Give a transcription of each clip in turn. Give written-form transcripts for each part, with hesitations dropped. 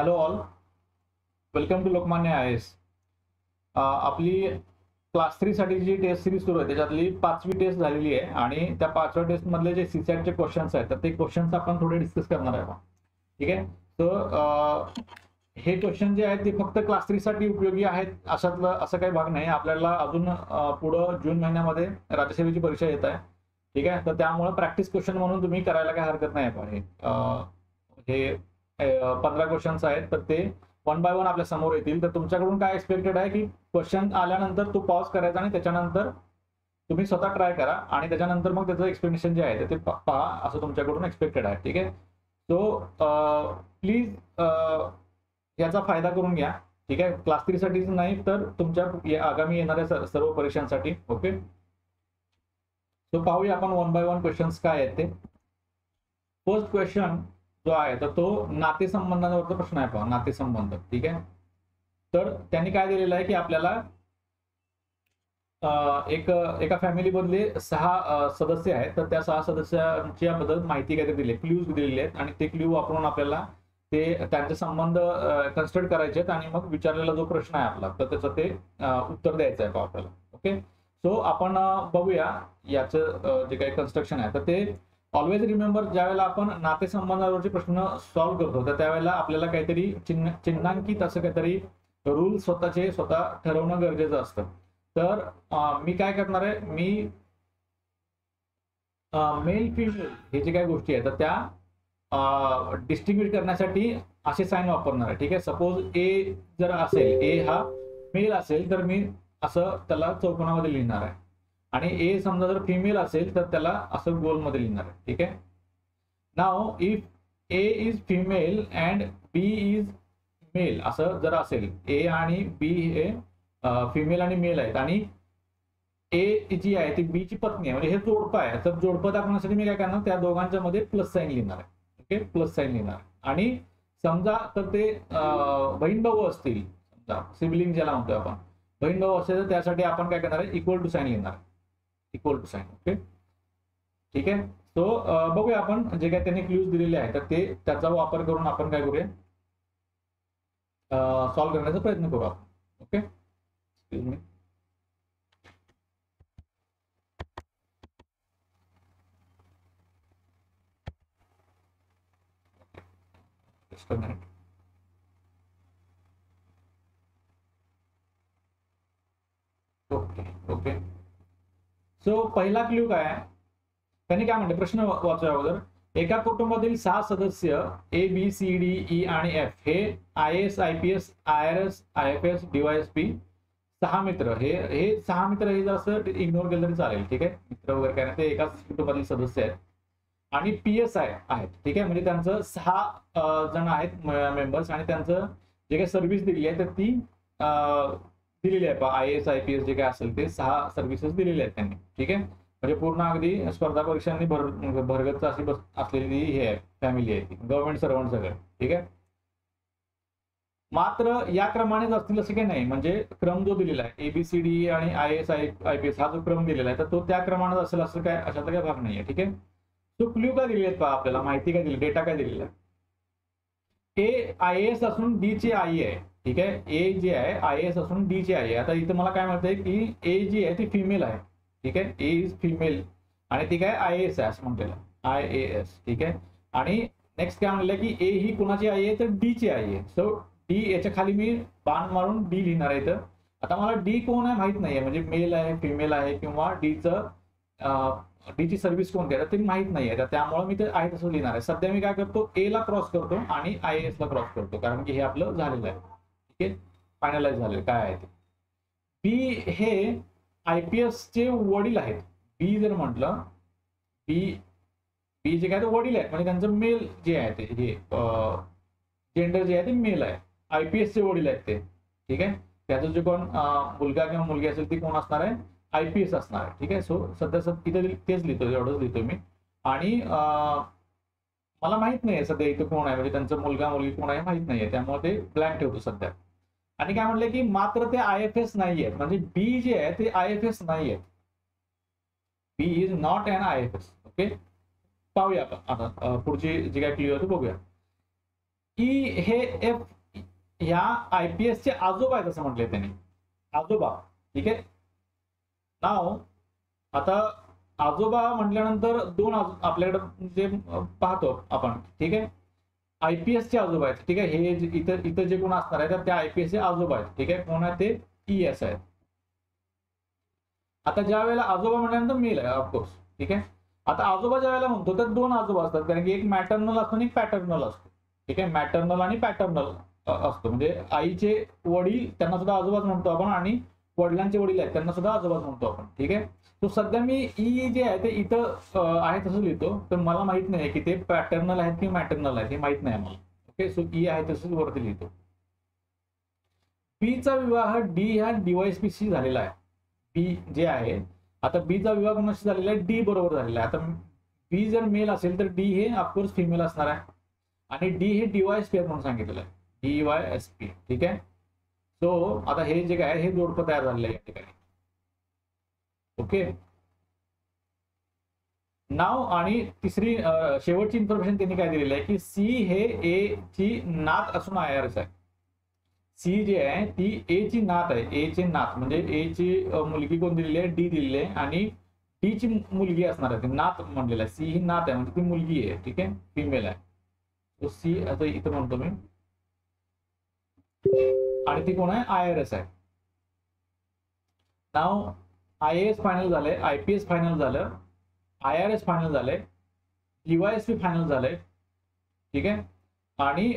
Hello all, welcome to Lokmanya IAS. आपली class 3 साठी जी taste series सुरू आहे त्याच्यातली 5वी टेस्ट झालेली आहे आणि त्या 5व्या टेस्ट मधले जे सीसॅटचे क्वेश्चन्स आहेत तर ते क्वेश्चन्स आपण थोडे डिस्कस करणार आहे. ठीक आहे. तर हे क्वेश्चन जे आहेत ते फक्त क्लास 3 साठी उपयोगी आहेत असं काही भाग नाही. आपल्याला अजून पुढं जून महिन्यामध्ये राज्यसेवेची परीक्षा येत आहे. ठीक आहे. तर त्यामुळे प्रॅक्टिस क्वेश्चन म्हणून तुम्ही करायला काही हरकत नाही आहे. हे 15 क्वेश्चन्स आहेत तर ते वन बाय वन आपल्या समोर येतील. तर तुमच्याकडून काय एक्सपेक्टेड आहे की क्वेश्चन आल्यानंतर तो पॉज करायचा आणि त्याच्यानंतर तुम्ही स्वतः ट्राय करा आणि त्याच्यानंतर मग त्याचं एक्सप्लेनेशन जे आहे ते पहा असं तुमच्याकडून एक्सपेक्टेड आहे. ठीक आहे. सो प्लीज याचा फायदा करून घ्या. ठीक आहे. क्लास 3 साठीच नाही तर तुमच्या आगामी येणाऱ्या सर्व परीक्षांसाठी. ओके. सो पाहूया आपण वन बाय वन क्वेश्चन्स काय आहेत ते. फर्स्ट क्वेश्चन जो आहे तर तो नातेसंबंधांवरचा प्रश्न आहे. पहा, नातेसंबंध. ठीक आहे. तर त्यांनी काय दिलेलं आहे की आपल्याला एका फॅमिली मधले 6 सदस्य आहेत. तर त्या 6 सदस्यांच्या बद्दल माहिती काय दिली, क्ल्यूज दिलेले आहेत आणि ते क्ल्यू वापरून आपल्याला ते त्यांचे संबंध कन्स्ट्रक्ट करायचे आहेत आणि मग विचारलेला जो प्रश्न आहे आपला तर त्याचं ते उत्तर द्यायचं आहे आपल्याला. ओके. सो आपण बघूया याचं जे काही कन्स्ट्रक्शन आहे तर ते ऑलवेज रिमेंबर, ज्या वेळेला आपण नातेसंबंधावरचे प्रश्न सॉल्व्ह करतो तर त्यावेळेला आपल्याला काहीतरी चिन्हांकित असं काहीतरी रूल स्वतः ठरवणं गरजेचं असतं. तर मी काय करणार आहे, मी मेल फिमेल हे जे काही गोष्टी आहेत तर त्या डिस्टिंग्विश करण्यासाठी असे साईन वापरणार आहे. ठीक आहे. सपोज ए जर असेल, ए हा मेल असेल तर मी असं त्याला चौकोनामध्ये लिहिणार आहे आणि ए समजा जर फिमेल असेल तर त्याला असं गोलमध्ये लिहिणार आहे. ठीक आहे. Now if A is female and B is male असं जर असेल, ए आणि बी हे फिमेल आणि मेल आहेत आणि ए जी आहे ती बी ची पत्नी आहे, म्हणजे हे जोडपं आहे. तर जोडपं दाखवण्यासाठी मी काय करणार, त्या दोघांच्या मध्ये प्लस साईन लिहिणार आहे. ओके. प्लस साईन लिहिणार आणि समजा तर ते बहीण भाऊ असतील, समजा सिबलिंग ज्याला म्हणतोय आपण, बहीण भाऊ असेल तर त्यासाठी आपण काय करणार आहे, इक्वल टू साईन लिहिणार. Equal to sign. ओके. ठीक आहे. सो बघूया आपण जे काही त्यांनी क्ल्यूज दिलेले आहेत तर ते त्याचा वापर करून आपण काय करूया, सॉल्व्ह करण्याचा प्रयत्न करू आपण. Okay. Excuse me. Okay. Okay. So पहिला क्ल्यू काय आहे, त्यांनी काय म्हणते, प्रश्न वाचूया अगोदर. एका कुटुंबातील 6 सदस्य A B C D E आणि एफ हे IAS IPS IRS IFS DYSP 6 मित्र, हे 6 मित्र हे जसं इग्नोर केलं तरी चालेल. ठीक आहे. मित्र वगैरे काय नाही, ते एकाच कुटुंबातील सदस्य आहेत आणि PSI आहेत. ठीक आहे. म्हणजे त्यांचं 6 जण आहेत मेंबर्स आणि त्यांचं जे काही सर्व्हिस दिली आहे तर ती दिलेली आहे. IAS IPS जे काय असेल ते 6 सर्व्हिसेस दिलेले आहेत त्यांनी. ठीक आहे. म्हणजे पूर्ण अगदी स्पर्धा परीक्षांनी भरगच्च अशी असलेली हे आहे, फॅमिली आहे ती, गव्हर्नमेंट सर्वंट सगळं. ठीक आहे. मात्र या क्रमानेच असतील असं काही नाही, म्हणजे क्रम जो दिलेला आहे ABCD आणि IAS IPS हा जो क्रम दिलेला आहे तर तो त्या क्रमानेच असेल असं काय, अशाचा काही भाग नाही आहे. ठीक आहे. तो क्ल्यू काय दिलेले आहेत पहा, आपल्याला माहिती काय दिली, डेटा काय दिलेला आहे. ए IAS असून डी ची आई आहे. ठीक आहे. ए जे आहे IAS असून डी ची आई आहे. आता इथं मला काय म्हणतंय की ए जी आहे ती फिमेल आहे. ठीक आहे. ए इज फिमेल आणि ती काय IAS आहे असं म्हणतेला, IAS. ठीक आहे. आणि नेक्स्ट काय म्हणलं की ए ही कुणाची आई आहे तर डी ची आई आहे. सो डी याच्या खाली मी बाण मारून डी लिहिणार आहे इथं. आता मला डी कोण आहे माहित नाहीये, म्हणजे मेल आहे फिमेल आहे किंवा डी ची सर्व्हिस कोणती आहे ते माहित नाहीये, तर त्यामुळे मी ते आहे तसं लिहिणार आहे. सध्या मी काय करतो, ए ला क्रॉस करतो आणि IAS ला क्रॉस करतो, कारण की हे आपलं झालेलं आहे. ठीक आहे. फायनलाइज झालेलं काय आहे ते. बी हे IPS चे वडील आहेत. बी जर म्हटलं, बी जे काय ते वडील आहेत, म्हणजे त्यांचं मेल जे आहे ते हे जेंडर जे आहे ते मेल आहे. IPS चे वडील आहेत ते. ठीक आहे. त्याचं जे कोण मुलगा किंवा मुलगी असेल ती कोण असणार आहे, IPS असणार आहे. ठीक आहे. सो सध्या इथं तेच लिहितो, एवढंच लिहितो मी. आणि मला माहित नाहीये सध्या इथं कोण आहे, म्हणजे त्यांचा मुलगा मुलगी कोण आहे माहित नाहीये, त्यामुळे ते ब्लँक ठेवतो सध्या. आणि काय म्हटलं की मात्र ते IFS नाही आहेत, म्हणजे बी जे आहे ते IFS नाही आहेत. B is not an IFS. Okay. पाहूया आपण आता पुढची जी काय क्लिअर होती बघूया. ई हे एफ ह्या IPS चे आजोबा आहेत असं म्हटलंय त्यांनी, आजोबा. ठीक आहे. नाव आता आजोबा म्हटल्यानंतर दोन आपल्याकडे जे पाहतो आपण. ठीक आहे. IPS चे आजोबा आहेत. ठीक आहे. हे इथं इथं जे कोण असणार आहे तर त्या IPS चे आजोबा आहेत. ठीक आहे. कोण आहे ते ES आहेत. आता ज्या वेळेला आजोबा म्हटल्यानंतर मेल आहे ऑफकोर्स. ठीक आहे. आता आजोबा ज्या वेळेला म्हणतो तर दोन आजोबा असतात, कारण की एक मॅटर्नल असतो आणि एक पॅटर्नल असतो. ठीक आहे. मॅटर्नल आणि पॅटर्नल असतो, म्हणजे आईचे वडील त्यांना सुद्धा आजोबाच म्हणतो आपण, आणि वडिलांचे वडील आहेत त्यांना सुद्धा आजोबाच म्हणतो आपण. ठीक आहे. तो सध्या मी ई जे आहे ते इथं आहे तसं लिहितो, तर मला माहित नाही की ते पॅटर्नल आहेत की मॅटर्नल आहेत हे माहित नाही मला. ओके. सो ई आहे तसंच वरती लिहितो. बीचा विवाह डी ह्या DYSP झालेला आहे. बी जे आहे, आता बीचा विवाह कोणाशी झालेला आहे, डी बरोबर झालेला आहे. आता बी जर मेल असेल तर डी हे ऑफकोर्स फिमेल असणार आहे, आणि डी हे DYSP म्हणून सांगितलेलं आहे, DYSP. ठीक आहे. सो आता हे जे काय हे जोडपं तयार झालेलं आहे या ठिकाणी. ओके. नाव आणि तिसरी शेवटची इन्फॉर्मेशन त्यांनी काय दिलेली आहे की सी हे ए ची नात असून IRS आहे. सी जी आहे ती ए ची नात आहे. ए ची नात म्हणजे ए ची मुलगी कोण दिलेली आहे, डी दिलेली आहे, आणि डी ची मुलगी असणार आहे. नात म्हणलेलं आहे. सी ही नात आहे म्हणजे ती मुलगी आहे. ठीक आहे. फिमेल आहे. तो सी आता इथं म्हणतो मी, आणि ती कोण आहे, IRS आहे. नाव IAS फायनल झालंय, IPS फायनल झालं, IRS फायनल झालंय, DYSP फायनल झालंय. ठीक आहे. आणि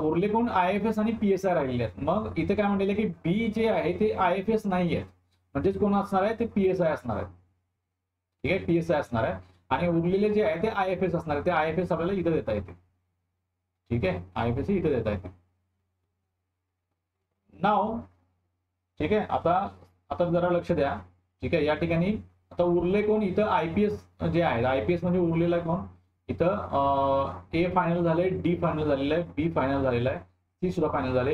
उरले कोण, IFS आणि PSI राहिलेले आहेत. मग इथे काय म्हणलेलं की बी जे आहे ते IFS नाही आहेत, म्हणजेच कोण असणार आहे ते PSI असणार आहे. ठीक आहे. PSI असणार आहे, आणि उरलेले जे आहे ते IFS असणार आहे. ते IFS आपल्याला इथं देता येते. ठीक आहे. IFS इथं देता येते. नाव ठीक आहे. आता आता जरा लक्ष द्या. ठीक आहे. या ठिकाणी आता उरले कोण, इथं IPS जे आहे, IPS म्हणजे उरलेला कोण, इथं ए फायनल झाले, डी फायनल झालेलं आहे, बी फायनल झालेलं आहे, सी सुद्धा फायनल झाले,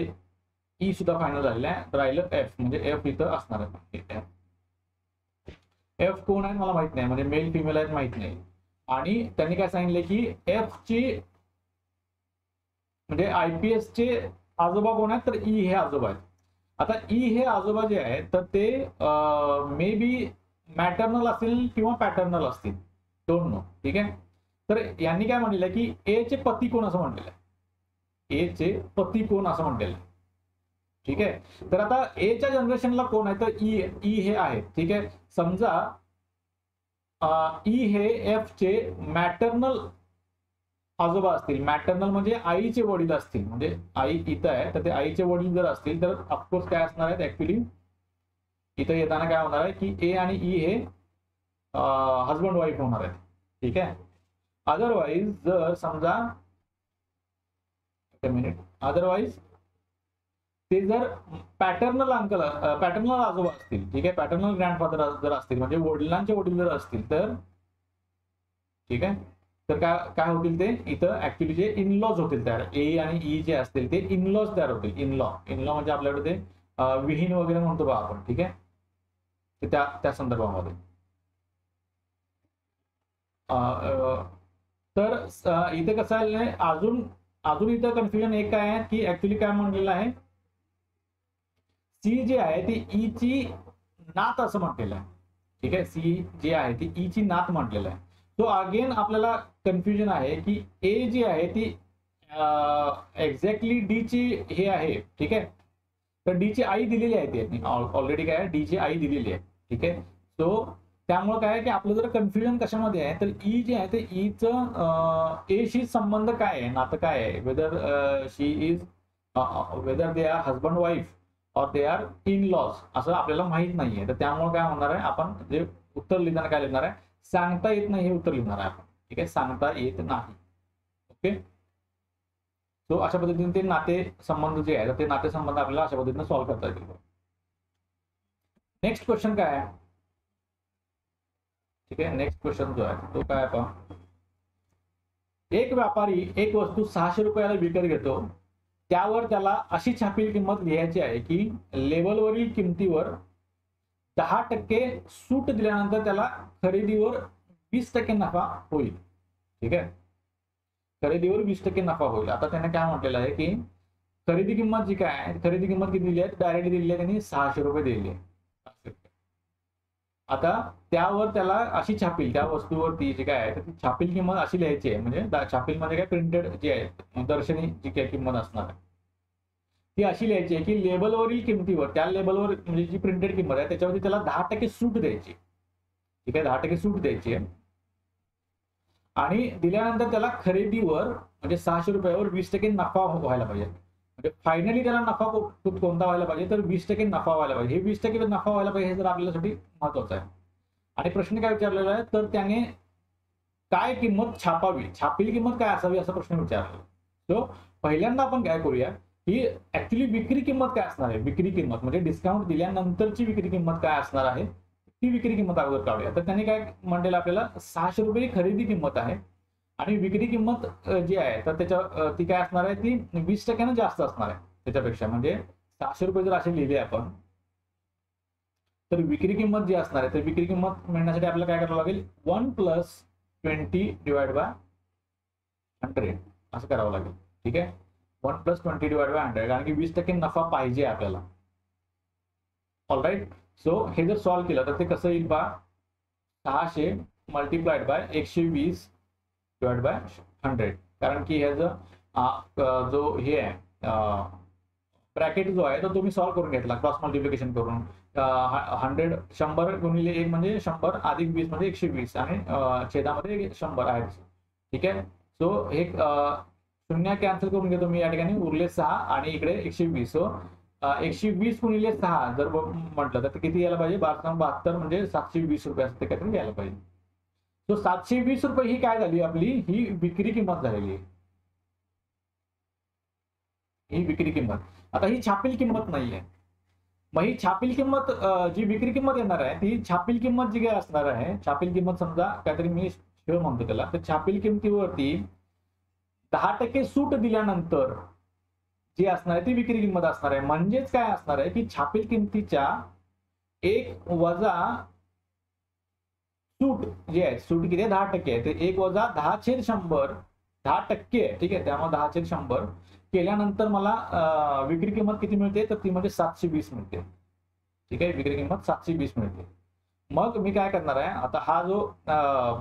ई सुद्धा फायनल झालेलं आहे. राहिलं एफ, म्हणजे एफ इथं असणार आहे. एफ कोण आहे मला माहित नाही, म्हणजे मेल फिमेल आहेत माहित नाही. आणि त्यांनी काय सांगितले की एफ ची म्हणजे IPS चे आजोबा कोण आहेत, तर ई हे आजोबा आहेत. आता ई हे आजोबा जे आहेत तर ते मे बी मॅटर्नल असतील किंवा पॅटर्नल असतील, डोंट नो. ठीक आहे. तर यांनी काय म्हणलेलं की ए चे पती कोण असं म्हटलेलं आहे, ए चे पती कोण असं म्हटलेलं आहे. ठीक आहे. तर आता ए च्या जनरेशनला कोण आहे, तर ई हे आहे. ठीक आहे. समजा ई हे एफ चे मॅटर्नल आजोबा असतील, मॅटर्नल म्हणजे आईचे वडील असतील, म्हणजे आई इथं आहे तर ते आईचे वडील जर असतील तर ऑफकोर्स काय असणार आहेत, ऍक्च्युली इथं येताना काय होणार आहे की ए आणि ई हे हजबंड वाईफ होणार आहेत. ठीक आहे. अदरवाईज जर समजा अदरवाईज ते जर पॅटर्नल पॅटर्नल आजोबा असतील, ठीक आहे, पॅटर्नल ग्रँडफादर जर असतील म्हणजे वडिलांचे वडील जर असतील तर ठीक आहे, तर काय होतील ते इथं ऍक्च्युली जे इनलॉज होतील तयार, ए आणि ई जे असतील ते इनलॉज तयार होतील. इनलॉ म्हणजे आपल्याकडे ते विहीन वगैरे म्हणतो बा आपण. ठीक आहे. ते त्या संदर्भामध्ये तर इथे कसं आहे, अजून इथं कन्फ्युजन एक काय आहे की ऍक्च्युली काय म्हणलेलं आहे, सी जे आहे ती ई ची नात असं म्हटलेलं आहे. ठीक आहे. सी जे आहे ती ई ची नात म्हटलेलं आहे. तो अगेन आपल्याला कन्फ्युजन आहे की ए जी आहे ती एक्झॅक्टली डी ची हे आहे. ठीक आहे. तर डी ची आई दिलेली आहे, ती ऑलरेडी काय आहे, डी ची आई दिलेली आहे. ठीक आहे. सो त्यामुळे काय आहे की आपलं जर कन्फ्युजन कशामध्ये आहे तर ई जे आहे ते ईचं ए शी संबंध काय आहे, नातं काय आहे, whether she is whether they are husband wife और दे आर इन लॉज असं आपल्याला माहित नाहीये. तर त्यामुळे काय होणार आहे, आपण जे उत्तर लिहिताना काय लिहिणार आहे, सांगता येत नाही हे उत्तर लिहिणार आहे आपण. ठीक आहे. सांगता येत नाही. ओके. सो अशा पद्धतीने ते नाते संबंध जे आहे ते नाते संबंध आपल्याला अशा पद्धतीने सॉल्व्ह करता येतील. नेक्स्ट क्वेश्चन काय आहे, ठीक आहे, नेक्स्ट क्वेश्चन जो आहे तो काय आहे, एक व्यापारी एक वस्तू 600 रुपयाला विकत घेतो, त्यावर त्याला अशी छापील किंमत लिहायची आहे की लेबलवरील किमतीवर 10% सूट दिल्यानंतर त्याला खरेदीवर 20% नफा होईल. ठीक आहे. खरेदीवर 20% नफा होईल. आता त्याने काय म्हटलेलं आहे की खरेदी किंमत जी काय आहे, खरेदी किंमत किती दिली आहे, डायरेक्ट दिलेली आहे त्यांनी 600 रुपये दिलेली आहे. आता त्यावर त्याला अशी छापील, त्या वस्तूवरती जी काय आहे ती छापील किंमत अशी लिहायची आहे, म्हणजे छापील मध्ये काय प्रिंटेड जी आहे दर्शनी जी काय किंमत असणार आहे ती अशी लिहायची आहे की लेबलवरील किमतीवर, त्या लेबलवर म्हणजे जी प्रिंटेड किंमत आहे त्याच्यावरती त्याला 10% सूट द्यायची. ठीक आहे, 10% सूट द्यायची आहे. आणि दिल्यानंतर त्याला खरेदीवर म्हणजे 600 रुपयावर 20% नफा व्हायला पाहिजे. म्हणजे फायनली त्याला नफा कोणता व्हायला पाहिजे, तर 20% नफा व्हायला पाहिजे. हे 20% नफा व्हायला पाहिजे हे जर आपल्यासाठी महत्वाचं आहे. आणि प्रश्न काय विचारलेला आहे, तर त्याने काय किंमत छापावी, छापील किंमत काय असावी असा प्रश्न विचारला. सो पहिल्यांदा आपण काय करूया की ऍक्च्युली विक्री किंमत काय असणार आहे, विक्री किंमत म्हणजे डिस्काउंट दिल्यानंतरची विक्री किंमत काय असणार आहे ती विक्री किंमत अगोदर काढूया. तर त्यांनी काय म्हटलेलं आपल्याला 600 रुपये खरेदी किंमत आहे आणि विक्री किंमत जी आहे तर त्याच्या ती काय असणार आहे, ती 20% जास्त असणार आहे त्याच्यापेक्षा. म्हणजे 600 रुपये जर असे लिहिले आपण, तर विक्री किंमत जी असणार आहे तर विक्री किंमत मिळण्यासाठी आपल्याला काय करावं लागेल, 1 + 20 / 100 असं करावं लागेल. ठीक आहे, 1 + 20 / 100, कारण की 20% नफा पाहिजे आपल्याला. ऑलराईट. सो हे जर सॉल्व्ह केलं तर ते कसं येईल पहा, 600 × 120 / 100, कारण की ह्याचा जो हे आहे ब्रॅकेट जो आहे तो तुम्ही सॉल्व्ह करून घेतला क्रॉस मल्टिप्लिकेशन करून. 100 गुणिले 1 म्हणजे 100 अधिक 20 म्हणजे 120 आणि छेदामध्ये 100 आहे. ठीक आहे, सो हे शून्य कॅन्सल करून घेतो मी या ठिकाणी, उरले 6 आणि इकडे 120. सो 120 गुणिले 6 जर म्हटलं तर किती यायला पाहिजे, 1272 म्हणजे 720 रुपये असं ते काहीतरी यायला पाहिजे. सो 720 रुपये ही काय झाली आपली, ही विक्री किंमत झालेली आहे. ही विक्री किंमत. आता ही छापील किंमत नाहीये. मग ही छापील किंमत जी विक्री किंमत येणार आहे ती छापील किंमत जी काय असणार आहे, छापील किंमत समजा काहीतरी मी शिव म्हणतो त्याला, तर छापील किंमतीवरती 10% सूट दिल्यानंतर जी असणार आहे ती विक्री किंमत असणार आहे. म्हणजेच काय असणार आहे की छापील किंमतीच्या 1 वजा सूट जी आहे, सूट किती आहे, 10% आहे, ते 1 वजा 10/100 10%. ठीक आहे, त्यामुळे 10/100 केल्यानंतर मला विक्री किंमत किती मिळते, तर ती म्हणजे 720 मिळते. ठीक आहे, विक्री किंमत 720 मिळते. मग मी काय करणार आहे, आता हा जो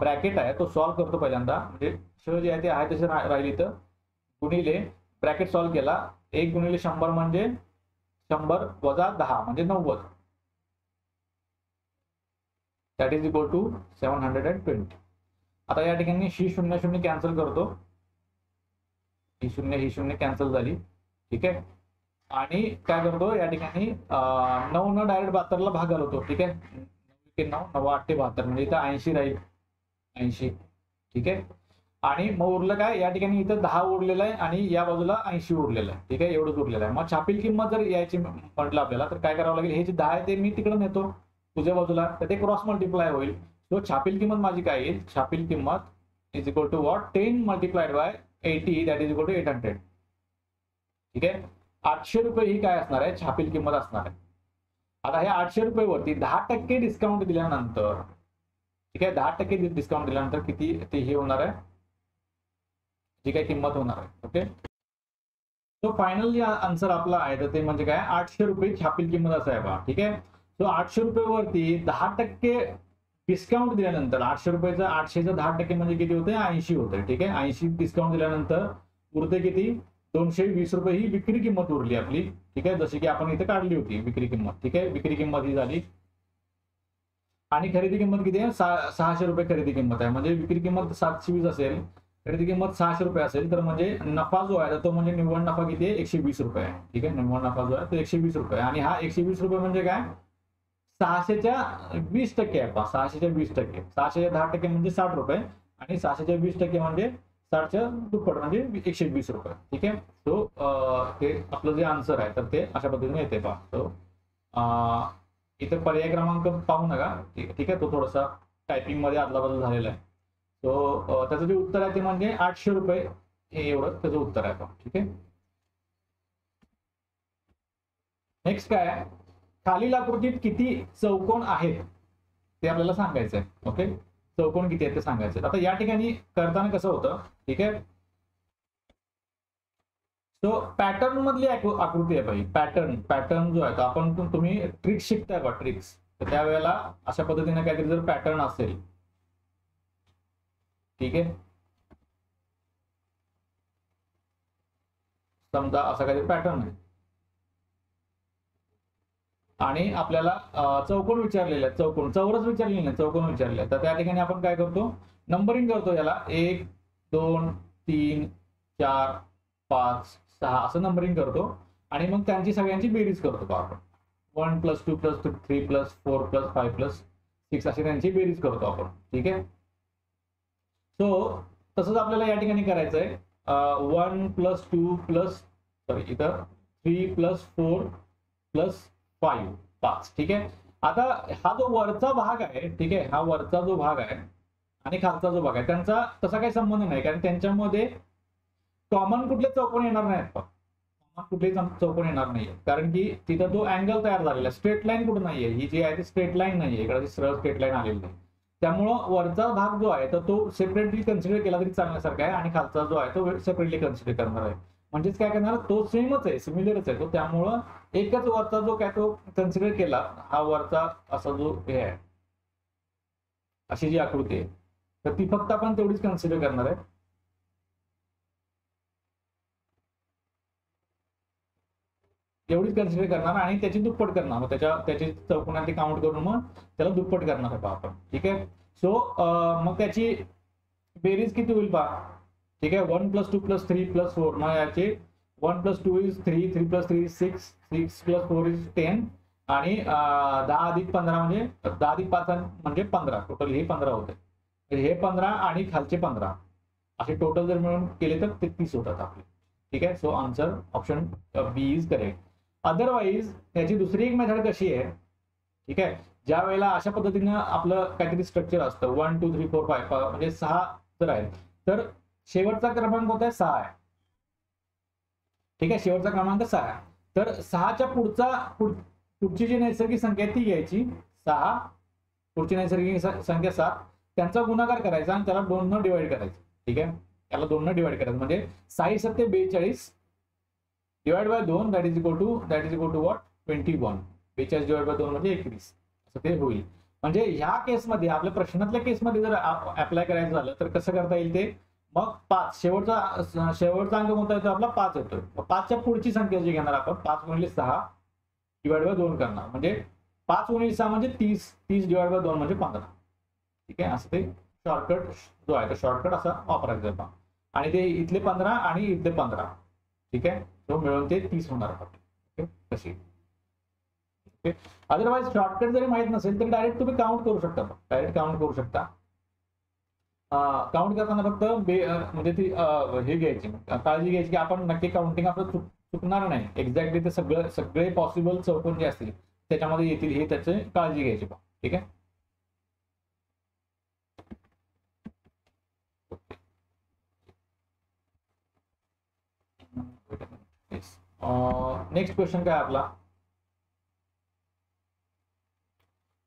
ब्रॅकेट आहे तो सॉल्व्ह करतो पहिल्यांदा. म्हणजे श जे आहे ते आहे तसे राहिली, तर गुणिले ब्रॅकेट सॉल्व्ह केला, 1 गुणिले 100 म्हणजे 100 वजा 10 म्हणजे 90, दॅट इज इक्वल टू 720. आता या ठिकाणी ही 0 0 कॅन्सल करतो, ही 0 कॅन्सल झाली. ठीक आहे, आणि काय करतो या ठिकाणी 9 न डायरेक्ट 72 ला भाग घालवतो. ठीक आहे, 9 9 8 72 म्हणजे इथं 80 राहील, 80. ठीक आहे, आणि मग उरलं काय, या ठिकाणी इथं 10 उरलेलं आहे आणि या बाजूला 80 उरलेलं आहे. ठीक आहे, एवढंच उरलेलं आहे. मग छापील किंमत जर यायची म्हटलं आपल्याला, तर काय करावं लागेल, हे जे 10 आहे ते मी तिकडे नेतो तुझ्या बाजूला, तर ते क्रॉस मल्टिप्लाय होईल. सो छापील किंमत माझी काय येईल, छापील किंमत is equal to what, 10 × 80 that is equal to 800. ठीक आहे, 800 रुपये ही काय असणार आहे, छापील किंमत असणार आहे. आता ह्या 800 रुपये वरती 10% डिस्काउंट दिल्यानंतर, ठीक आहे, 10% डिस्काउंट दिल्यानंतर किती ते हे होणार आहे, जी काही किंमत होणार आहे. ओके, सो फायनल जे आन्सर आपला आहे तर ते म्हणजे काय, 800 रुपये छापील किंमत असं आहे बघा. ठीक आहे, सो 800 रुपये वरती 10% डिस्काउंट दिल्यानंतर 800 रुपयाचा 800चा 10% म्हणजे किती होते, 80 होते. ठीक आहे, 80 डिस्काउंट दिल्यानंतर उरते किती, 220 रुपये ही विक्री किंमत उरली आपली. ठीक आहे, जशी की आपण इथे काढली होती विक्री किंमत. ठीक आहे, विक्री किंमत ही झाली. आणि खरेदी किंमत किती आहे, 600 रुपये खरेदी किंमत आहे. म्हणजे विक्री किंमत 720 असेल, खरेदी किंमत 600 रुपये असेल, तर म्हणजे नफा जो आहे तो म्हणजे निव्वळ नफा किती आहे, 120 रुपये आहे. ठीक आहे, निव्वळ नफा जो आहे तो 120 रुपये. आणि हा 120 रुपये म्हणजे काय, 600च्या 20% आहे. 600च्या 20%, 600च्या 10% म्हणजे 60 रुपये आणि 600च्या 20% म्हणजे 60च्या दुप्पट म्हणजे 120 रुपये. ठीक आहे, सो हे आपलं जे आन्सर आहे तर ते अशा पद्धतीने येते पहा. सो इथे पर्याय क्रमांक पाहू नका. ठीक आहे, तो थोडासा टायपिंग मध्ये आदला बदल झालेला आहे. सो त्याचं जे उत्तर आहे ते म्हणजे 800 रुपये, हे एवढं त्याचं उत्तर आहे पहा. ठीक आहे, नेक्स्ट काय आहे, खालील आकृतीत किती चौकोन आहेत ते आपल्याला सांगायचं आहे. ओके, चौकोन किती आहेत ते सांगायचं. आता या ठिकाणी करताना कसं होतं, ठीक आहे, सो पॅटर्न मधली आकृती आहे भाई. पॅटर्न जो आहे तो आपण तुम्ही ट्रिक्स शिकताय बा, ट्रिक्स. तर त्यावेळेला अशा पद्धतीने काहीतरी जर पॅटर्न असेल, ठीक आहे, समजा असा काहीतरी पॅटर्न आहे आणि आपल्याला चौकोन विचारलेला आहे, चौरस विचारलेला नाही, चौकोन विचारलेला आहे. तर त्या ठिकाणी आपण काय करतो, नंबरिंग करतो याला. 1 2 3 4 5 6 असं नंबरिंग करतो आणि मग त्यांची सगळ्यांची बेरीज करतो आपण. 1 + 2 + 3 + 4 + 5 + 6 अशी त्यांची बेरीज करतो आपण. ठीक आहे. सो तसंच आपल्याला या ठिकाणी करायचं आहे. 1 + 2 इथं 3 + 4 + 5. ठीक आहे. आता हा जो वरचा भाग आहे, ठीक आहे, हा वरचा जो भाग आहे आणि खालचा जो भाग आहे त्यांचा तसा काही संबंध नाही, कारण त्यांच्यामध्ये कॉमन कुठले चौकोन येणार नाहीत. कॉमन कुठले चौकोन येणार नाहीये, कारण की तिथं तो अँगल तयार झालेला, स्ट्रेट लाईन कुठं नाहीये. ही जी आहे ती स्ट्रेट लाईन नाहीये, इकडे सरळ स्ट्रेट लाईन आलेली नाही. त्यामुळं वरचा भाग जो आहे तर तो सेपरेटली कन्सिडर केला तरी चांगल्यासारखा आहे आणि खालचा जो आहे तो सेपरेटली कन्सिडर करणार आहे. म्हणजेच काय करणार, तो सेमच आहे, सिमिलरच आहे तो. त्यामुळं एकच वरचा जो काय तो कन्सिडर केला, हा वरचा असा जो हे आहे, अशी जी आकृती आहे, तर ती फक्त आपण तेवढीच कन्सिडर करणार आहे. एवढीच कन्सिडर करणार आणि त्याची दुप्पट करणार. मग त्याची चौकोनातली काउंट करून मग त्याला दुप्पट करणार आहे आपण. ठीक आहे. सो मग त्याची बेरीज किती होईल पहा. ठीक आहे. 1 + 2 + 3 + 4. मग याची 1 + 2 = 3, 3 + 3 = 6, 6 + 4 = 10 आणि 10 + 15 म्हणजे 10 + 5 म्हणजे 15. टोटल हे 15 होते. हे 15 आणि खालचे 15 असे टोटल जर मिळून केले तर ते 30 होतात आपले. ठीक आहे. So answer option B is correct. Otherwise त्याची दुसरी एक मेथड कशी आहे, ठीक आहे, ज्या वेळेला अशा पद्धतीनं आपलं काहीतरी स्ट्रक्चर असतं 1 2 3 4 5 म्हणजे 6 जर आहे तर शेवटचा क्रमांक कोणता आहे, 6 आहे. ठीक आहे. शेवटचा क्रमांक 6 आहे. तर 6च्या पुढची जी नैसर्गिक संख्या आहे ती घ्यायची 6, पुढची नैसर्गिक संख्या 7, त्यांचा गुणाकार करायचा आणि त्याला 2 न डिवाइड करायचं. ठीक आहे. त्याला 2 न डिवाइड करायचं म्हणजे 6 7 42 divide by 2 that is equal to what 21. 42 divide by 2 म्हणजे 21 असं ते होईल. म्हणजे ह्या केसमध्ये आपल्या प्रश्नातल्या केसमध्ये जर अप्लाय करायचं झालं तर कसं करता येईल ते, मग 5 शेवटचा अंक कोणता येतो आपला 5 येतोय. 5च्या पुढची संख्या जी घेणार आपण 5 × 6 डिवाइड बाय 2 करणार म्हणजे 5 × 6 म्हणजे 30, 30 डिवाइड बाय 2 म्हणजे 15. ठीक आहे. असं ते शॉर्टकट जो आहे तो शॉर्टकट असा वापरायचा आणि ते इथले 15 आणि इथले 15. ठीक आहे. तो मिळून ते 30 होणार. ओके कशी. ओके. अदरवाइज शॉर्टकट जरी माहित नसेल तर डायरेक्ट तुम्ही काउंट करू शकता. काउंट करताना फक्त म्हणजे ती हे घ्यायची, काळजी घ्यायची की आपण नक्की काउंटिंग आपलं चुकणार नाही. एक्झॅक्टली ते सगळे पॉसिबल चौकोन जे असतील त्याच्यामध्ये येतील हे त्याची काळजी घ्यायची. ठीक आहे. नेक्स्ट क्वेश्चन काय आपला,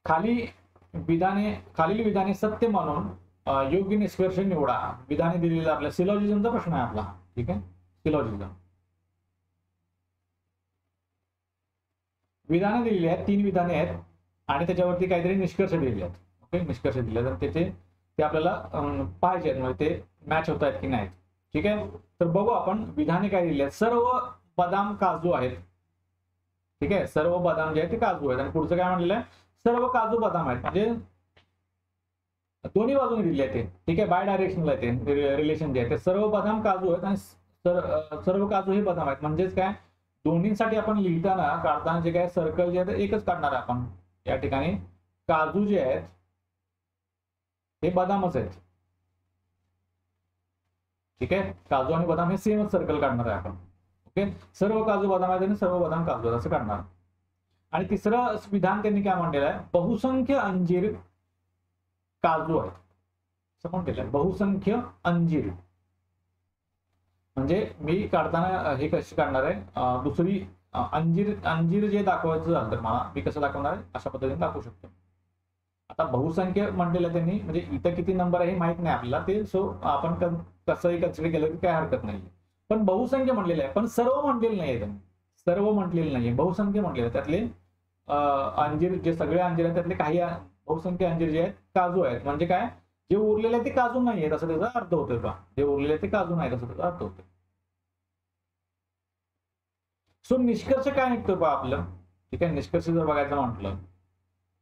खालील विधाने सत्य मानून योग्य निष्कर्ष निवडा. विधाने दिलेला आपल्या सिलॉजिझमचा प्रश्न आहे आपला. ठीक आहे. सिलॉजिझम विधाने दिलेली आहेत, 3 विधाने आहेत आणि त्याच्यावरती काहीतरी निष्कर्ष दिलेले आहेत. ओके. निष्कर्ष दिले तर ते आपल्याला पाहायचे आहेत, म्हणजे ते मॅच होत आहेत की नाही. ठीक आहे. तर बघू आपण विधाने काय दिलेली आहेत. सर्व बदाम काजू आहेत. ठीक आहे. सर्व बदाम जे आहेत ते काजू आहेत आणि पुढचं काय म्हणलेलं आहे, सर्व काजू बदाम आहेत. म्हणजे दोन्ही बाजूने दिले आहेत ते. ठीक आहे. बाय डायरेक्शनल आहे ते रिलेशन जे आहे ते. सर्व बदाम काजू आहेत आणि सर्व काजू हे बदाम आहेत. म्हणजेच काय, दोन्हीसाठी आपण लिहिताना काढताना जे काय सर्कल जे आहे ते एकच काढणार आहे आपण. या ठिकाणी काजू जे आहेत हे बदामच आहेत. ठीक आहे. काजू आणि बदाम हे सेमच सर्कल काढणार आहे आपण. ओके. सर्व काजू बदाम आहेत आणि सर्व बदाम काजू आहेत असं काढणार. आणि तिसरं विधान त्यांनी काय म्हणलेलं आहे, बहुसंख्य अंजीर काजू आहेत असं म्हणलेलं आहे. बहुसंख्य अंजीर म्हणजे मी काढताना हे कशी काढणार आहे, दुसरी अंजीर जे दाखवायचं झालं तर मला मी कसं दाखवणार आहे, अशा पद्धतीने दाखवू शकतो. आता बहुसंख्य म्हणलेलं त्यांनी म्हणजे इथं किती नंबर आहे हे माहित नाही आपल्याला ते. सो आपण कसंही कन्सिडर केलं की काय हरकत नाही. पण बहुसंख्य म्हटलेलं आहे, पण सर्व म्हटलेलं नाहीये त्यांनी, सर्व म्हटलेलं नाहीये, बहुसंख्य म्हटलेलं आहे. त्यातले अंजीर जे सगळे अंजीर आहेत त्यातले काही बहुसंख्य अंजीर जे आहेत काजू आहेत. म्हणजे काय, जे उरलेले आहेत ते काजू नाही आहेत असं त्याचा अर्थ होतोय बा. जे उरलेले ते काजू नाहीत असं त्याचा अर्थ होतोय. सो निष्कर्ष काय निघतो बा आपलं, ठीक आहे. निष्कर्ष जर बघायचं म्हटलं,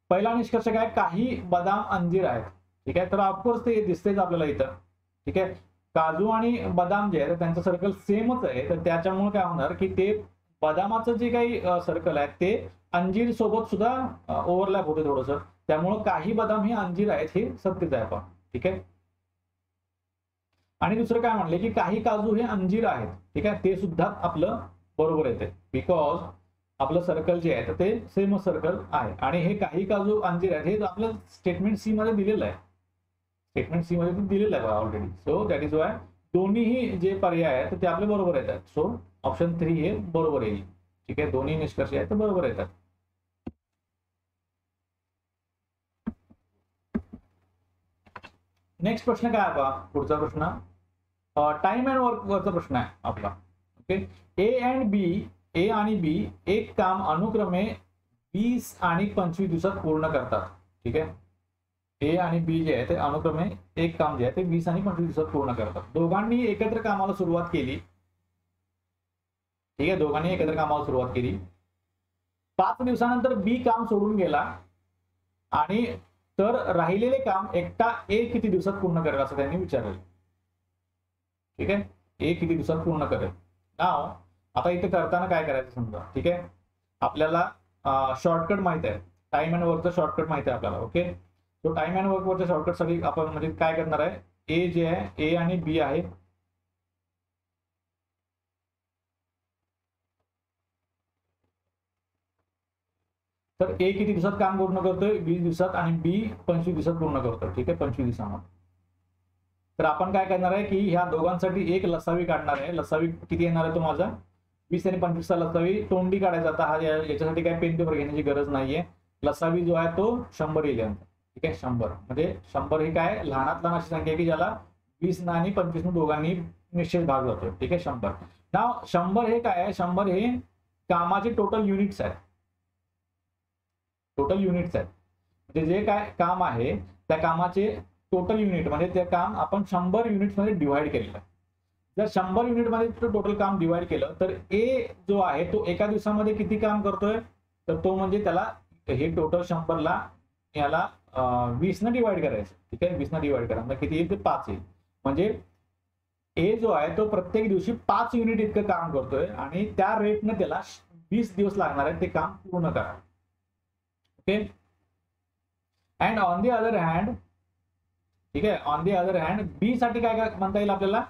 पहिला निष्कर्ष काय, काही बदाम अंजीर आहेत, ठीक आहे. तर ऑफकोर्स ते दिसतेच आपल्याला इथं, ठीक आहे. काजू आणि बदाम जे आहे त्यांचं सर्कल सेमच आहे, तर त्याच्यामुळे काय होणार की ते बदामाचं जे काही सर्कल आहे ते अंजीर सोबत सुद्धा ओव्हरलॅप होते थोडंसं. त्यामुळं काही बदाम हे अंजीर आहेत हे सत्यच आहे पण, ठीक आहे. आणि दुसरं काय म्हणले की काही काजू हे अंजीर आहेत, ठीक आहे. ते सुद्धा आपलं बरोबर येते, बिकॉज आपलं सर्कल जे आहे ते सेम सर्कल आहे. आणि हे काही काजू अंजीर आहेत हे आपलं स्टेटमेंट सी मध्ये दिलेलं आहे, स्टेटमेंट सी मध्ये दिलेलं आहे already. So that is Y दोन्हीही जे पर्याय आहेत ते आपले बरोबर येतात. सो ऑप्शन 3 हे बरोबर येईल, ठीक आहे. दोन्ही निष्कर्ष आहेत ते बरोबर येतात. नेक्स्ट प्रश्न काय आहे, पुढचा प्रश्न टाइम अँड वर्क वरचा प्रश्न आहे आपला. ओके, ए आणि बी एक काम अनुक्रमे 20 आणि 25 दिवसात पूर्ण करतात, ठीक आहे. ए आणि बी जे आहे ते अनुक्रमे एक काम जे आहे ते 20 आणि 25 दिवसात पूर्ण करतात. दोघांनी एकत्र कामाला सुरुवात केली, ठीक आहे. दोघांनी एकत्र कामाला सुरुवात केली. 5 दिवसानंतर बी काम सोडून गेला आणि तर राहिलेले काम एकटा ए किती दिवसात पूर्ण करेल असं त्यांनी विचारलं, ठीक आहे. ए किती दिवसात पूर्ण करेल. नाव आता इथे करताना काय करायचं समजा, ठीक आहे. आपल्याला शॉर्टकट माहित आहे, टाइम अँड वर्कचा शॉर्टकट माहित आहे आपल्याला. ओके, तो टाइम अँड वर्कवरच्या शॉर्टकटसाठी आपण म्हणजे काय करणार आहे, ए जे आहे ए आणि बी आहे, तर ए किती दिवसात काम पूर्ण करतोय, 20 दिवसात, आणि बी 25 दिवसात पूर्ण करतोय, ठीक आहे. 25 दिवसामध्ये. तर आपण काय करणार आहे की ह्या दोघांसाठी एक लसावी काढणार आहे. लसावी किती येणार आहे तो माझा 20 आणि 25 चा लसावी तोंडी काढायचा. आता हा याच्यासाठी काय पेन पेपर घेण्याची गरज नाहीये. लसावी जो आहे तो 100 येईल, ठीक आहे. 100 म्हणजे 100 ही काय लहानात लहान अशी संख्या आहे की ज्याला 20 आणि 25 दोघांनी निश्चित भाग जातो, ठीक आहे. 100 नाव 100 हे काय आहे, 100 हे कामाचे टोटल युनिट्स आहेत, टोटल युनिट्स आहेत. म्हणजे जे काय काम आहे त्या कामाचे टोटल युनिट म्हणजे ते काम आपण 100 युनिट्स मध्ये डिवाइड केलेलं आहे. जर 100 युनिट मध्ये टोटल काम डिवाइड केलं तर ए जो आहे तो एका दिवसामध्ये किती काम करतोय, तर तो म्हणजे त्याला हे टोटल 100 ला याला 20 ने डिवाइड करायचं, ठीक आहे. 20 ने डिवाइड करा म्हणजे किती येईल, ते 5 येईल. म्हणजे ए जो आहे तो प्रत्येक दिवशी 5 युनिट इतकं काम करतोय आणि त्या रेटने त्याला 20 दिवस लागणार आहे ते काम पूर्ण करा. Okay, and on the other hand, ठीक आहे. ऑन दी अदर हँड बी साठी काय काय म्हणता येईल आपल्याला,